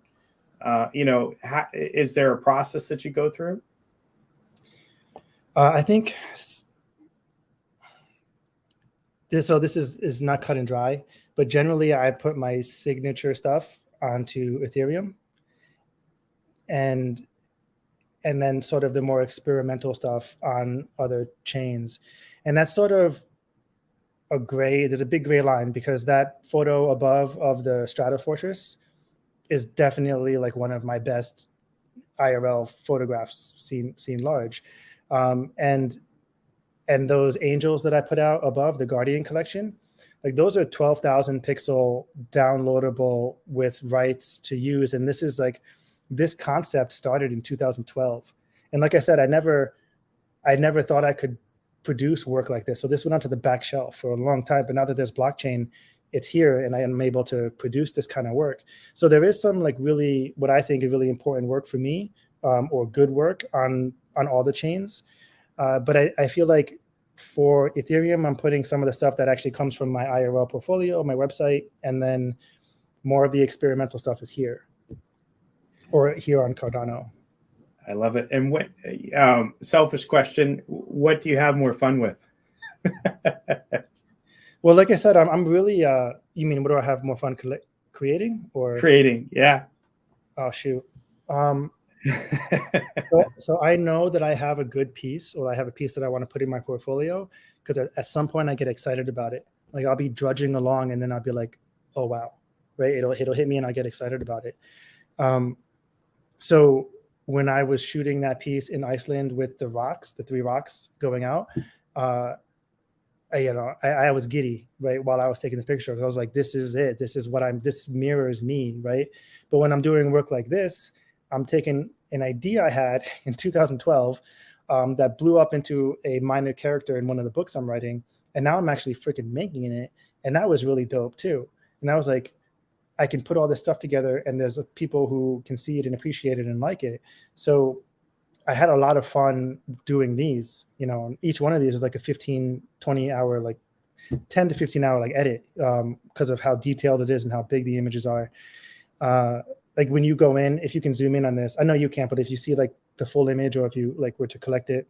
is there a process that you go through? I think this is not cut and dry, but generally I put my signature stuff onto Ethereum, and then sort of the more experimental stuff on other chains. And that's sort of there's a big gray line, because that photo above of the Strata Fortress is definitely like one of my best IRL photographs seen large. And those angels that I put out above, the Guardian collection, like those are 12,000 pixel downloadable with rights to use. And this concept started in 2012. And like I said, I never thought I could produce work like this. So this went onto the back shelf for a long time, but now that there's blockchain, it's here, and I am able to produce this kind of work. So there is some like really, what I think is really important work for me, or good work on all the chains. But I feel like for Ethereum, I'm putting some of the stuff that actually comes from my IRL portfolio, my website, and then more of the experimental stuff is here, or here on Cardano. I love it. And what, selfish question, what do you have more fun with? Well, like I said, I'm really, you mean, what do I have more fun creating or creating? Yeah. Oh, shoot. So I know that I have a good piece, or I have a piece that I want to put in my portfolio, because at some point I get excited about it. Like I'll be drudging along and then I'll be like, oh, wow, right? It'll hit me and I'll get excited about it. So when I was shooting that piece in Iceland with the three rocks going out, I was giddy, right, while I was taking the picture. I was like, this is it. This mirrors me, right? But when I'm doing work like this, I'm taking an idea I had in 2012 that blew up into a minor character in one of the books I'm writing, and now I'm actually freaking making it, and that was really dope too. And I was like, I can put all this stuff together, and there's people who can see it and appreciate it and like it. So I had a lot of fun doing these. Each one of these is like a 15, 20 hour, like 10 to 15 hour like edit, because of how detailed it is and how big the images are. Like when you go in, if you can zoom in on this, I know you can't, but if you see like the full image, or if you like were to collect it,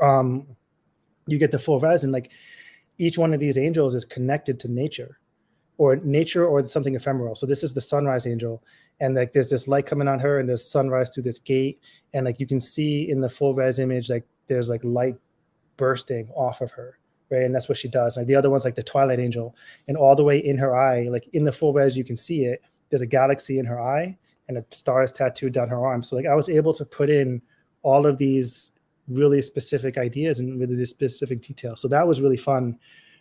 you get the full res, and like each one of these angels is connected to nature or something ephemeral. So this is the sunrise angel, and like there's this light coming on her, and there's sunrise through this gate, and like you can see in the full res image, like there's like light bursting off of her, right? And that's what she does. Like the other one's like the twilight angel, and all the way in her eye, like in the full res you can see it, there's a galaxy in her eye and a star is tattooed down her arm. So like I was able to put in all of these really specific ideas and really specific details. So that was really fun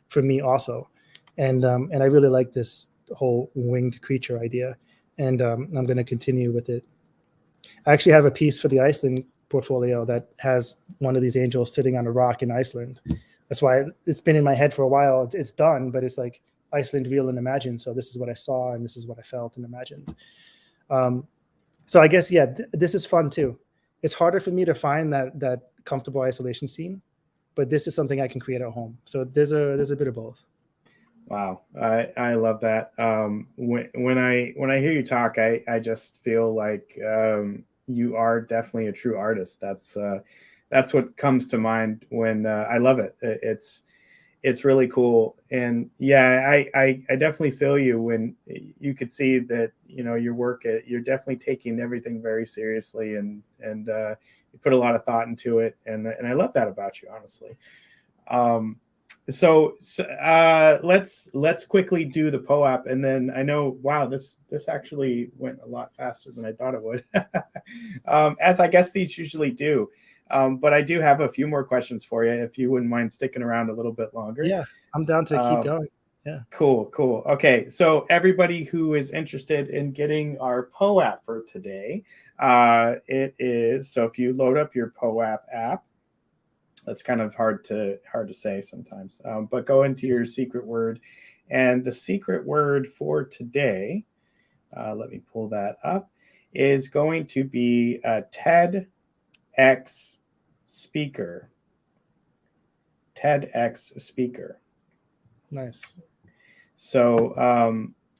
for me also. And I really like this whole winged creature idea, and I'm going to continue with it. I actually have a piece for the Iceland portfolio that has one of these angels sitting on a rock in Iceland. That's why it's been in my head for a while. It's done, but it's like Iceland, real and imagined. So this is what I saw, and this is what I felt and imagined. So I guess, yeah, this is fun too. It's harder for me to find that comfortable isolation scene, but this is something I can create at home. So there's a bit of both. Wow, I love that. When I hear you talk, I just feel like you are definitely a true artist. That's what comes to mind when I love it. It's really cool. And yeah, I definitely feel you when you could see that, your work, you're definitely taking everything very seriously, and you put a lot of thought into it. And I love that about you, honestly. So let's quickly do the POAP, and then I know, wow, this actually went a lot faster than I thought it would, as I guess these usually do. But I do have a few more questions for you, if you wouldn't mind sticking around a little bit longer. Yeah, I'm down to keep going. Yeah. Cool. Okay, so everybody who is interested in getting our POAP for today, it is, so if you load up your POAP app, that's kind of hard to say sometimes, but go into your secret word, and the secret word for today, let me pull that up, is going to be a TEDx speaker. TEDx speaker. Nice. So,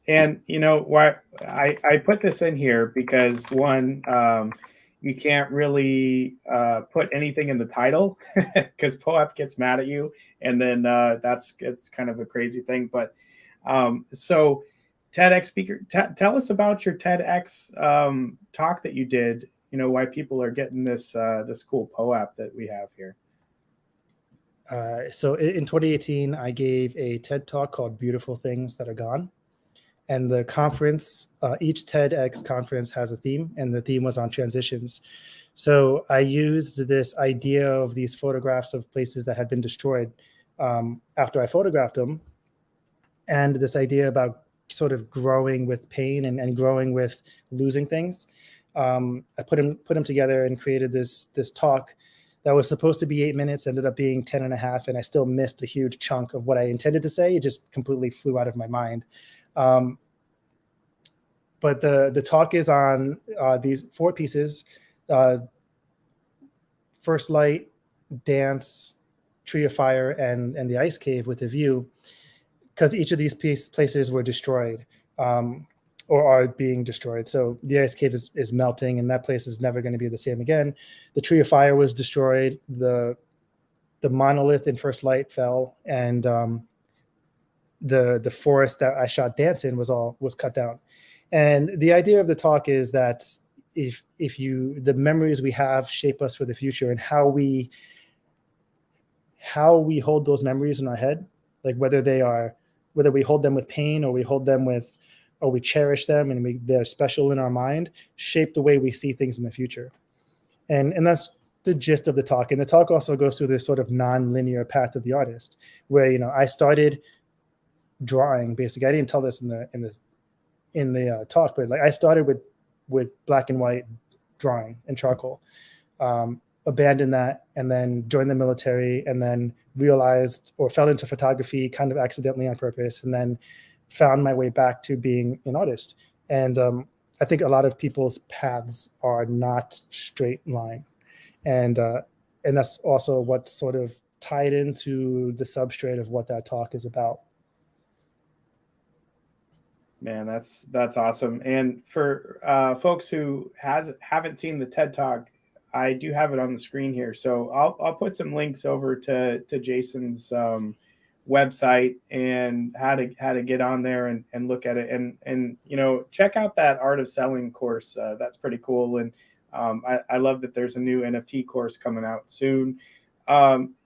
and why I put this in here, because one, you can't really put anything in the title because POAP gets mad at you, and then it's kind of a crazy thing. But so TEDx speaker, tell us about your TEDx talk that you did. Why people are getting this cool POAP that we have here. So in 2018, I gave a TED talk called Beautiful Things That Are Gone. And the conference, each TEDx conference has a theme, and the theme was on transitions. So I used this idea of these photographs of places that had been destroyed after I photographed them, and this idea about sort of growing with pain and growing with losing things. I put them together and created this talk that was supposed to be 8 minutes, ended up being 10 and a half, and I still missed a huge chunk of what I intended to say. It just completely flew out of my mind. But the talk is on these 4 pieces: First Light, Dance, Tree of Fire, and the Ice Cave with a View, because each of these places were destroyed or are being destroyed. So the Ice Cave is melting, and that place is never going to be the same again. The Tree of Fire was destroyed. The monolith in First Light fell, and the forest that I shot Dance in was cut down. And the idea of the talk is that if the memories we have shape us for the future, and how we hold those memories in our head, like whether we hold them with pain, or we hold them with, or we cherish them and they're special in our mind, shape the way we see things in the future. And that's the gist of the talk. And the talk also goes through this sort of non-linear path of the artist, where I started drawing. Basically, I didn't tell this in the talk, but like I started with black and white drawing and charcoal, abandoned that, and then joined the military, and then realized, or fell into photography kind of accidentally on purpose, and then found my way back to being an artist. And I think a lot of people's paths are not straight line, and that's also what sort of tied into the substrate of what that talk is about. Man, that's awesome. And for folks who haven't seen the TED Talk, I do have it on the screen here. So I'll put some links over to Jason's website, and how to get on there and look at it, and check out that Art of Selling course. That's pretty cool. And I love that there's a new NFT course coming out soon.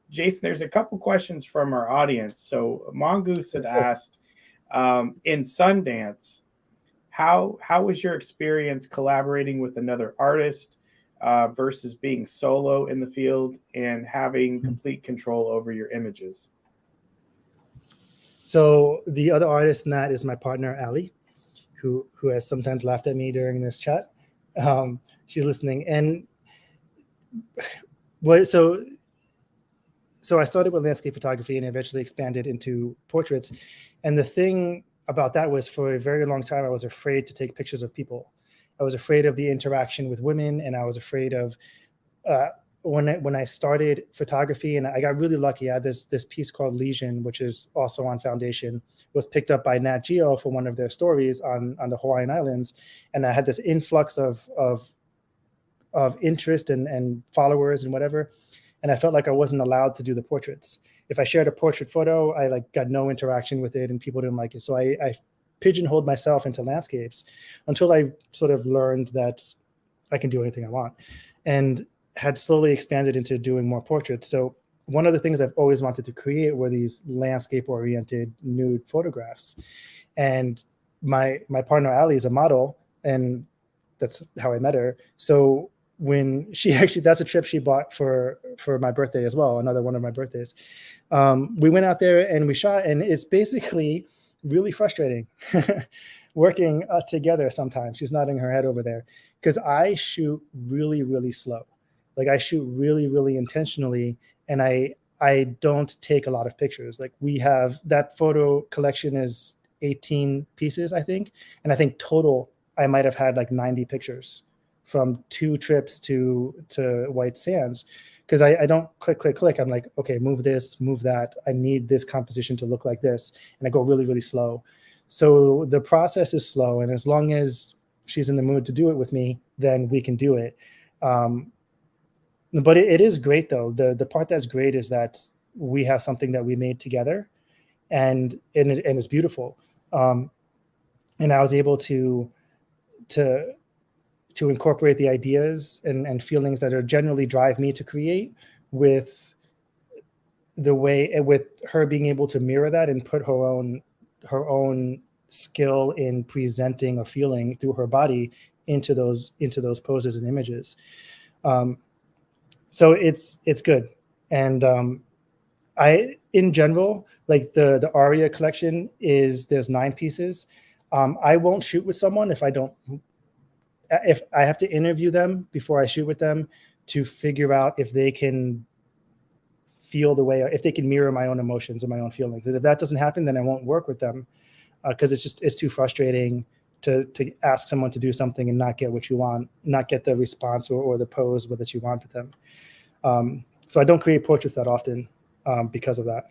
Jason, there's a couple questions from our audience. So Mongoose had asked, in Sundance, how was your experience collaborating with another artist versus being solo in the field and having complete control over your images? So the other artist in that is my partner, Ali, who has sometimes laughed at me during this chat. She's listening. And so I started with landscape photography and eventually expanded into portraits. And the thing about that was, for a very long time, I was afraid to take pictures of people. I was afraid of the interaction with women, and I was afraid of when I started photography. And I got really lucky. I had this piece called Lesion, which is also on Foundation, was picked up by Nat Geo for one of their stories on the Hawaiian Islands. And I had this influx of interest and followers and whatever. And I felt like I wasn't allowed to do the portraits. If I shared a portrait photo, I like got no interaction with it and people didn't like it. So I pigeonholed myself into landscapes until I sort of learned that I can do anything I want, and had slowly expanded into doing more portraits. So one of the things I've always wanted to create were these landscape-oriented nude photographs. And my partner Ali is a model, and that's how I met her. So when she actually, that's a trip she bought for my birthday as well, another one of my birthdays. We went out there and we shot, and it's basically really frustrating working together sometimes. She's nodding her head over there, because I shoot really, really slow. Like I shoot really, really intentionally, and I don't take a lot of pictures. Like we have that photo collection is 18 pieces, I think. And I think total, I might have had like 90 pictures from 2 trips to White Sands. Because I don't click. I'm like, okay, move this, move that. I need this composition to look like this. And I go really, really slow. So the process is slow. And as long as she's in the mood to do it with me, then we can do it. But it is great, though. The part that's great is that we have something that we made together, and it's beautiful. And I was able to incorporate the ideas and feelings that are generally drive me to create with her being able to mirror that and put her own skill in presenting a feeling through her body into those poses and images. So it's good. And in general, like the Aria collection there's 9 pieces. I won't shoot with someone if I have to interview them before I shoot with them to figure out if they can feel the way, or if they can mirror my own emotions and my own feelings. And if that doesn't happen, then I won't work with them, because it's too frustrating to ask someone to do something and not get what you want, not get the response or the pose that you want with them. So I don't create portraits that often because of that.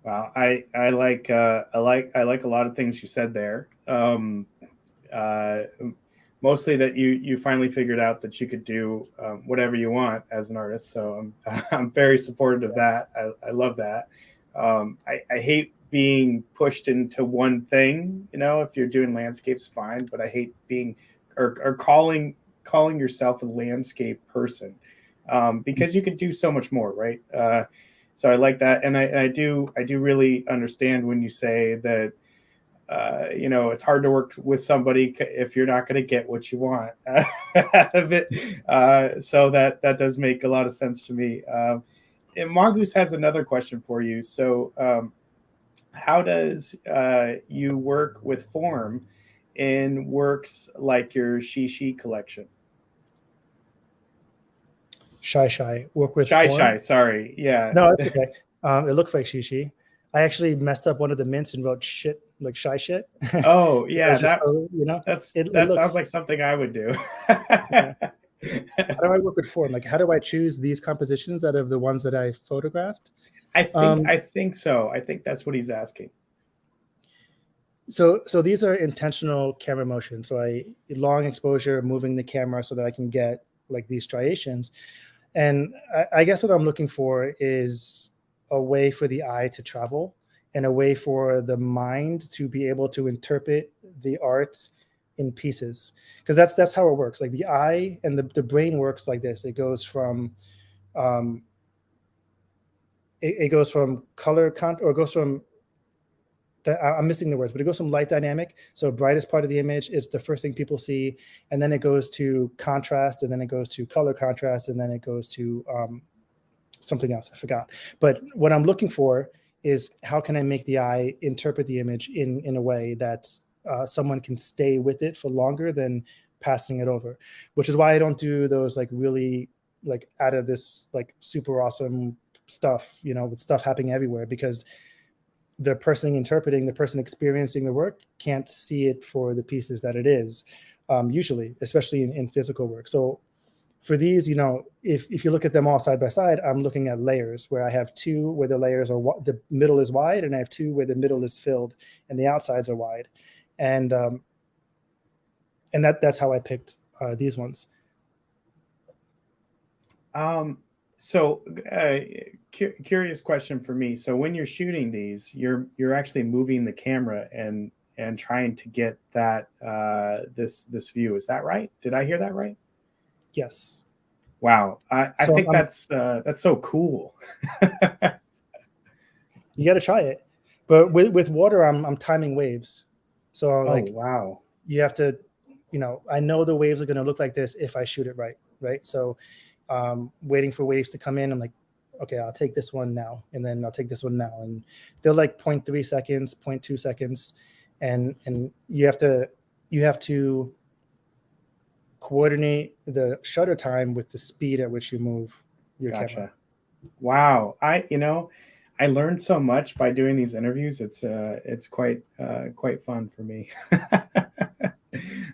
Wow, I like a lot of things you said there. Mostly that you finally figured out that you could do whatever you want as an artist. So I'm very supportive of that. I love that. I hate being pushed into one thing. If you're doing landscapes, fine, but I hate being or calling yourself a landscape person, because you could do so much more, right? So I like that, and I do really understand when you say that. It's hard to work with somebody if you're not going to get what you want out of it. So that does make a lot of sense to me. And Mongoose has another question for you. So how does you work with form in works like your Shishi collection? Shy work with Shy form? sorry. Yeah. No, that's okay. It looks like Shishi. I actually messed up one of the mints and wrote shit, like shy shit. Oh yeah, that sounds like something I would do. Yeah. How do I work with form? Like, how do I choose these compositions out of the ones that I photographed? I think so. I think that's what he's asking. So these are intentional camera motions. So long exposure, moving the camera so that I can get like these striations. And I guess what I'm looking for is a way for the eye to travel, and a way for the mind to be able to interpret the art in pieces. Because that's how it works. Like the eye and the brain works like this. It goes from it goes from color or it goes from I'm missing the words, but it goes from light dynamic. So brightest part of the image is the first thing people see. And then it goes to contrast, and then it goes to color contrast, and then it goes to something else. I forgot. But what I'm looking for is how can I make the eye interpret the image in a way that someone can stay with it for longer than passing it over, which is why I don't do those like really like out of this like super awesome stuff, with stuff happening everywhere, because the person interpreting, the person experiencing the work can't see it for the pieces that it is, usually, especially in physical work. So for these, if you look at them all side by side, I'm looking at layers where I have 2 where the layers are the middle is wide, and I have 2 where the middle is filled and the outsides are wide, and that's how I picked these ones. So curious question for me. So when you're shooting these, you're actually moving the camera and trying to get that this view. Is that right? Did I hear that right? Yes. Wow. I So think that's so cool. You got to try it. But with water, I'm timing waves. So Oh, wow. you have to, I know the waves are going to look like this if I shoot it right? So waiting for waves to come in, I'm like, okay, I'll take this one now, and then I'll take this one now, and they're like 0.3 seconds, 0.2 seconds, and you have to coordinate the shutter time with the speed at which you move your camera. Wow. I learned so much by doing these interviews. It's quite fun for me.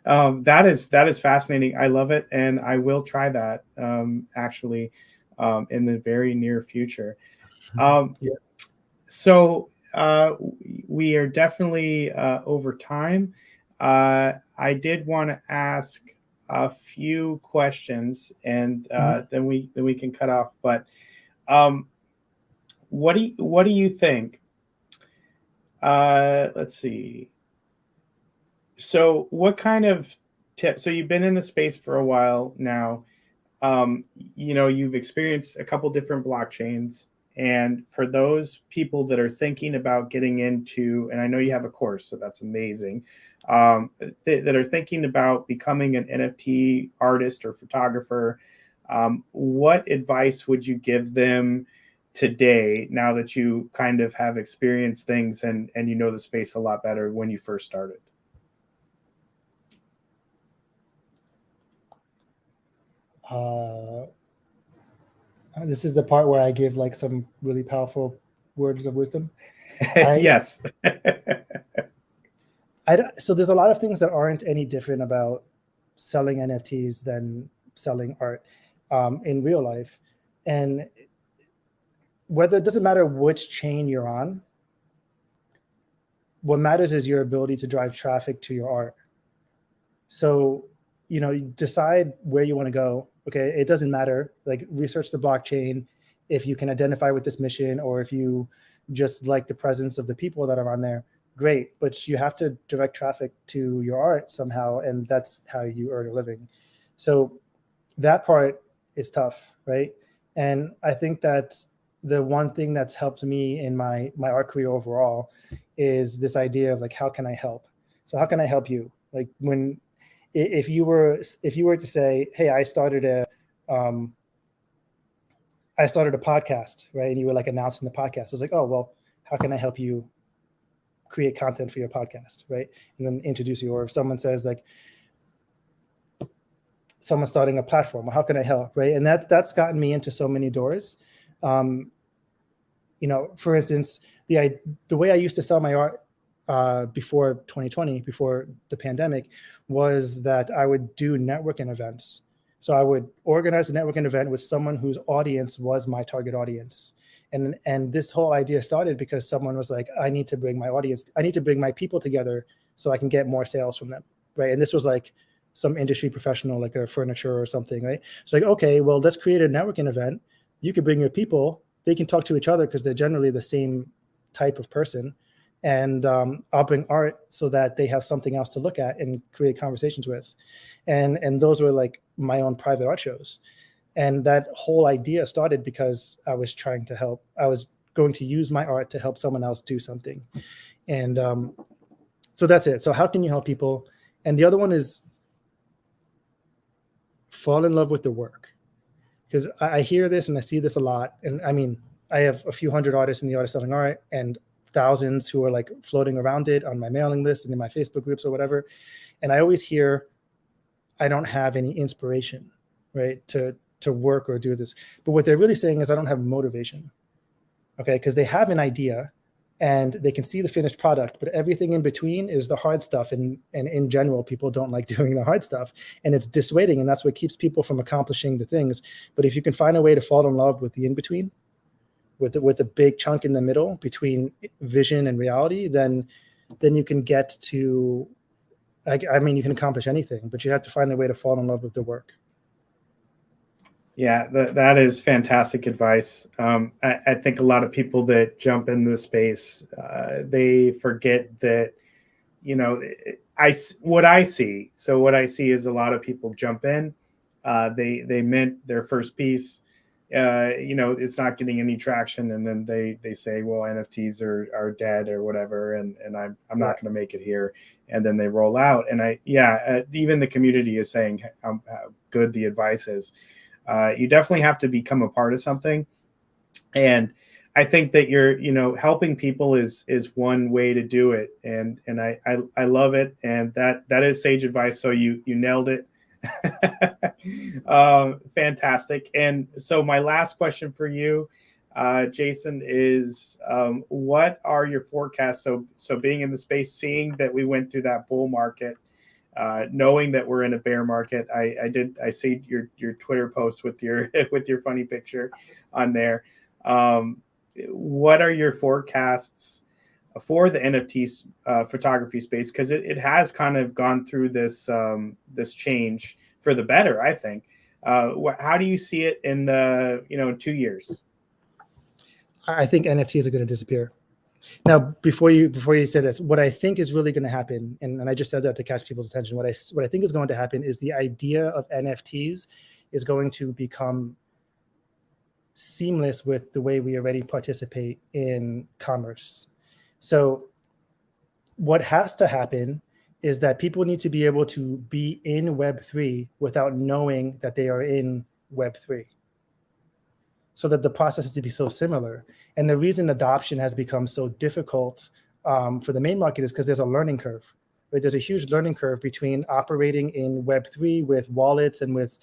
That is fascinating. I love it, and I will try that actually in the very near future. Yeah. So we are definitely over time. I did want to ask a few questions, and then we can cut off. But what do you think? Let's see. So what kind of tips? So you've been in the space for a while now. You've experienced a couple different blockchains. And for those people that are thinking about getting into, and I know you have a course, so that's amazing, that are thinking about becoming an NFT artist or photographer, what advice would you give them today, now that you kind of have experienced things and you know the space a lot better when you first started? This is the part where I give like some really powerful words of wisdom. Yes. So there's a lot of things that aren't any different about selling NFTs than selling art in real life. And it doesn't matter which chain you're on, what matters is your ability to drive traffic to your art. So, you decide where you want to go. Okay, it doesn't matter. Like, research the blockchain. If you can identify with this mission, or if you just like the presence of the people that are on there, great. But you have to direct traffic to your art somehow, and that's how you earn a living. So that part is tough, right? And I think that the one thing that's helped me in my art career overall is this idea of like, how can I help? So how can I help you? Like, if you were to say, hey, I started a podcast, right? And you were like announcing the podcast. I was like, oh, well, how can I help you create content for your podcast, right? And then introduce you. Or if someone says like, someone starting a platform, well, how can I help, right? And that's gotten me into so many doors. For instance, the way I used to sell my art before 2020, before the pandemic, was that I would do networking events. So I would organize a networking event with someone whose audience was my target audience. And this whole idea started because someone was like, I need to bring my people together so I can get more sales from them, right? And this was like some industry professional, like a furniture or something, right? It's like, okay, well, let's create a networking event. You can bring your people, they can talk to each other because they're generally the same type of person. And I'll bring art so that they have something else to look at and create conversations with. And those were like my own private art shows. And that whole idea started because I was trying to help. I was going to use my art to help someone else do something. And so that's it. So how can you help people? And the other one is fall in love with the work. Because I hear this and I see this a lot. And I mean, I have a few hundred artists in the Art of Selling Art and thousands who are like floating around it on my mailing list and in my Facebook groups or whatever. And I always hear, I don't have any inspiration, right, to work or do this. But what they're really saying is I don't have motivation, okay? Because they have an idea and they can see the finished product, but everything in between is the hard stuff. And in general, people don't like doing the hard stuff, and it's dissuading, and that's what keeps people from accomplishing the things. But if you can find a way to fall in love with the in-between, with a big chunk in the middle between vision and reality, then you can get to I mean, you can accomplish anything, but you have to find a way to fall in love with the work. Yeah, that is fantastic advice. I think a lot of people that jump in this space, they forget that, you know, what I see. So what I see is a lot of people jump in, they mint their first piece, you know, it's not getting any traction, and then they say, well, NFTs are dead or whatever, and I'm not going to make it here, and then they roll out. And even the community is saying how good the advice is. You definitely have to become a part of something, and I think that helping people is one way to do it, and I love it, and that is sage advice. So you nailed it. Fantastic. And so my last question for you, Jason, is what are your forecasts? So being in the space, seeing that we went through that bull market, knowing that we're in a bear market. I see your Twitter post with your with your funny picture on there. What are your forecasts for the NFT photography space? Because it has kind of gone through this change for the better, I think. How do you see it in in 2 years? I think NFTs are going to disappear. Now, before you say this, what I think is really going to happen, and I just said that to catch people's attention, what I think is going to happen is the idea of NFTs is going to become seamless with the way we already participate in commerce. So what has to happen is that people need to be able to be in Web3 without knowing that they are in Web3, so that the process has to be so similar. And the reason adoption has become so difficult for the main market is because there's a learning curve. Right? There's a huge learning curve between operating in Web3 with wallets and with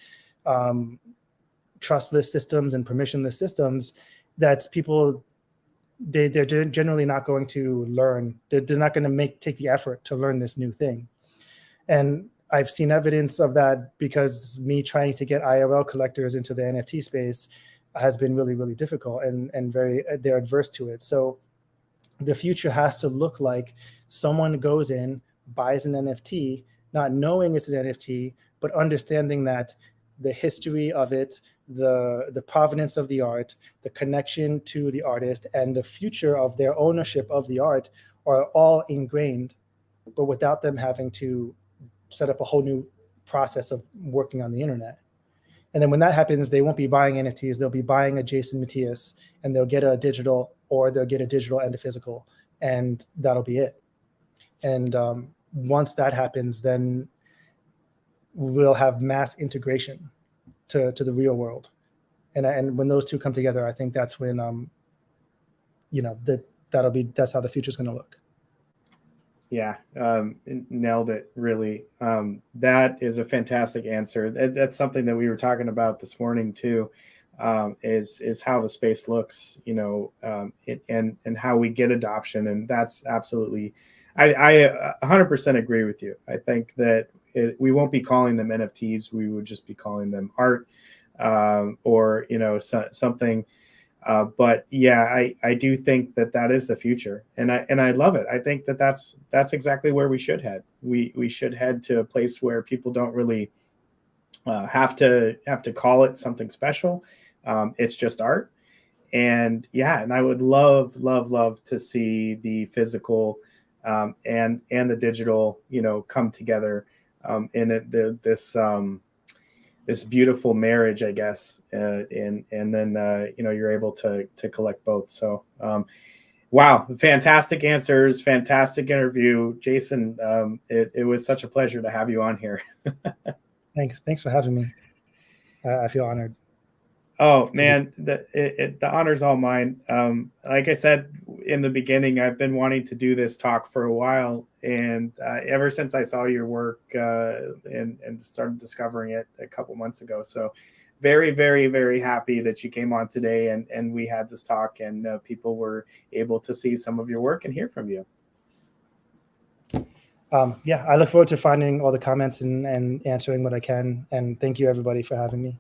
trustless systems and permissionless systems that people, they're generally not going to learn. They're not going to take the effort to learn this new thing. And I've seen evidence of that because me trying to get IRL collectors into the NFT space has been really, really difficult, and they're adverse to it. So the future has to look like someone goes in, buys an NFT, not knowing it's an NFT, but understanding that the history of it, the provenance of the art, the connection to the artist, and the future of their ownership of the art are all ingrained, but without them having to set up a whole new process of working on the internet. And then when that happens, they won't be buying NFTs. They'll be buying a Jason Matias, and they'll get a digital, or they'll get a digital and a physical, and that'll be it. And once that happens, then we'll have mass integration to the real world. And when those two come together, I think that's when, that's how the future is going to look. Yeah, nailed it, really. That is a fantastic answer. That's something that we were talking about this morning too, is how the space looks, and how we get adoption. And that's absolutely, I 100% agree with you. I think that we won't be calling them NFTs. We would just be calling them art, or something. But yeah, I do think that is the future, and I love it. I think that's exactly where we should head. We should head to a place where people don't really have to call it something special. It's just art, and yeah, and I would love to see the physical and the digital, come together in this beautiful marriage, I guess, and then you're able to collect both. So, wow, fantastic answers, fantastic interview, Jason. It was such a pleasure to have you on here. Thanks for having me. I feel honored. Oh man, the honor's all mine. Like I said in the beginning, I've been wanting to do this talk for a while, and ever since I saw your work and started discovering it a couple months ago. So very, very, very happy that you came on today, and we had this talk, and people were able to see some of your work and hear from you. Yeah, I look forward to finding all the comments and answering what I can. And thank you, everybody, for having me.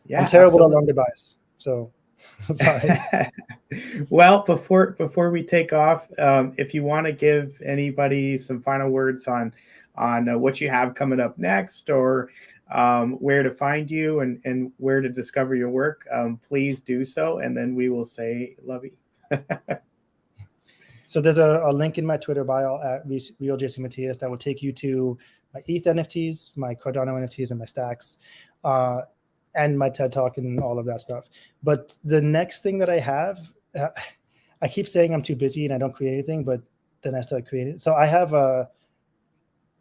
Yeah, I'm terrible at long goodbyes, so sorry. Well, before we take off, if you want to give anybody some final words on on what you have coming up next, or where to find you and where to discover your work, please do so, and then we will say lovey. So there's a link in my Twitter bio at Real Jason Matias that will take you to my ETH NFTs, my Cardano NFTs, and my stacks, and my TED Talk and all of that stuff. But the next thing that I have, I keep saying I'm too busy and I don't create anything, but then I start creating. So I have a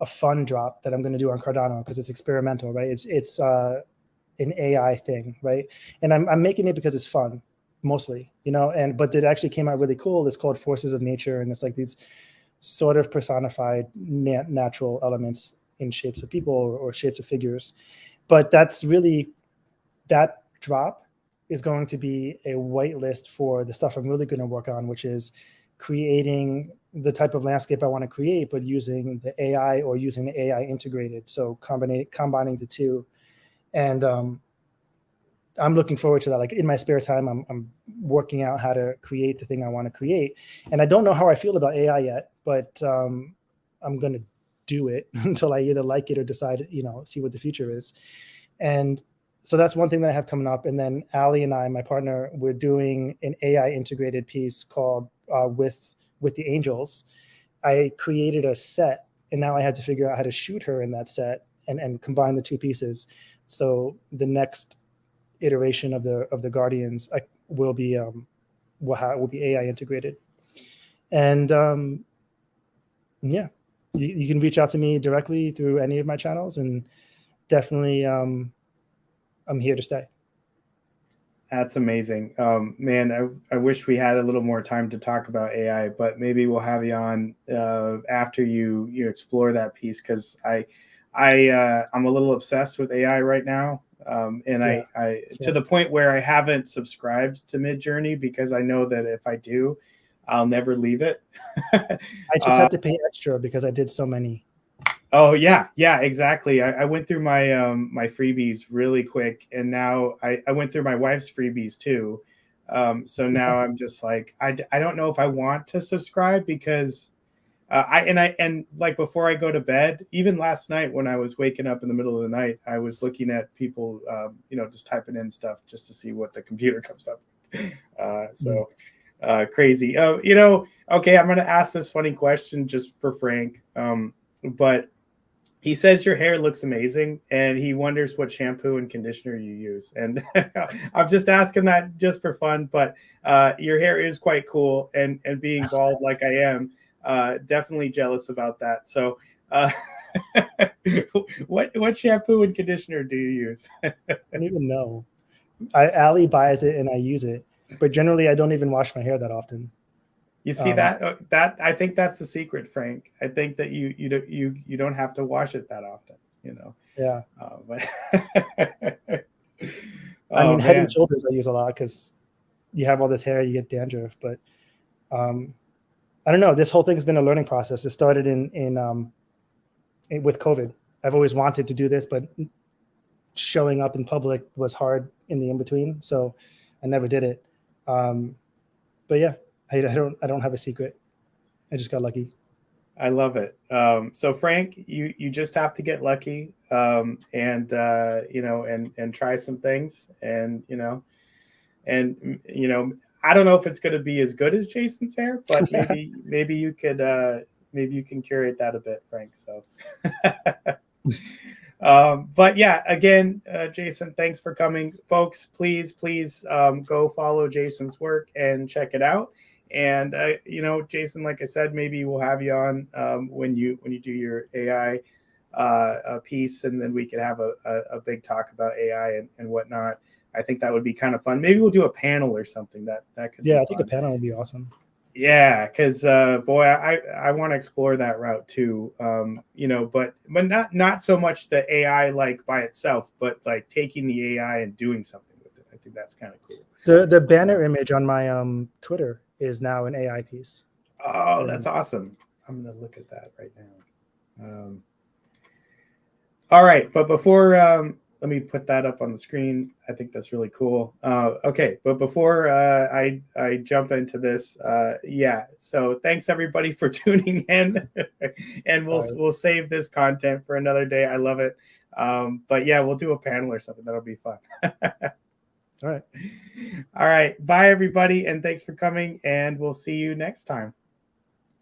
fun drop that I'm going to do on Cardano because it's experimental, right? It's an AI thing, right? And I'm making it because it's fun, mostly, but it actually came out really cool. It's called Forces of Nature, and it's like these sort of personified natural elements in shapes of people or shapes of figures. But that's really, that drop is going to be a whitelist for the stuff I'm really going to work on, which is creating the type of landscape I want to create, but using the AI or using the AI integrated. So combining the two. And I'm looking forward to that. Like in my spare time, I'm working out how to create the thing I want to create. And I don't know how I feel about AI yet, but I'm going to do it until I either like it or decide, see what the future is. And so that's one thing that I have coming up. And then Ali and I, my partner, we're doing an AI integrated piece called with the Angels. I created a set, and now I had to figure out how to shoot her in that set and combine the two pieces. So the next iteration of the Guardians will be AI integrated. And yeah, you can reach out to me directly through any of my channels, and definitely I'm here to stay. That's amazing. Man, I wish we had a little more time to talk about AI, but maybe we'll have you on after you explore that piece, because I'm a little obsessed with AI right now. And yeah, I to the point where I haven't subscribed to Midjourney because I know that if I do, I'll never leave it. I just had to pay extra because I did so many. Oh yeah, exactly. I went through my my freebies really quick, and now I went through my wife's freebies too. So now I'm just like, I don't know if I want to subscribe, because and like before I go to bed, even last night when I was waking up in the middle of the night, I was looking at people, just typing in stuff just to see what the computer comes up with. Crazy. Okay, I'm going to ask this funny question just for Frank. But he says your hair looks amazing, and he wonders what shampoo and conditioner you use. And I'm just asking that just for fun, but your hair is quite cool, and being bald like I am, definitely jealous about that. So what shampoo and conditioner do you use? I don't even know. Ali buys it and I use it, but generally I don't even wash my hair that often. You see that I think that's the secret, Frank. I think that you don't have to wash it that often, Yeah. But I mean, Head and Shoulders I use a lot because you have all this hair, you get dandruff. But I don't know. This whole thing's been a learning process. It started with COVID. I've always wanted to do this, but showing up in public was hard in the in-between, so I never did it. But yeah, I don't have a secret. I just got lucky. I love it. So Frank, you just have to get lucky, and try some things, and I don't know if it's going to be as good as Jason's hair, but maybe you could maybe you can curate that a bit, Frank. So. But yeah, again, Jason, thanks for coming. Folks, please go follow Jason's work and check it out. And Jason, like I said, maybe we'll have you on when you do your AI piece, and then we could have a big talk about AI and whatnot. I think that would be kind of fun. Maybe we'll do a panel or something that could. Yeah, I think a panel would be awesome. Yeah, because boy, I want to explore that route too. But not so much the AI like by itself, but like taking the AI and doing something with it. I think that's kind of cool. The banner image on my Twitter is now an AI piece. Oh, that's awesome! I'm gonna look at that right now. All right, but before let me put that up on the screen. I think that's really cool. Okay, but before I jump into this, yeah. So thanks everybody for tuning in, and we'll save this content for another day. I love it. But yeah, we'll do a panel or something. That'll be fun. All right. All right. Bye everybody, and thanks for coming. And we'll see you next time.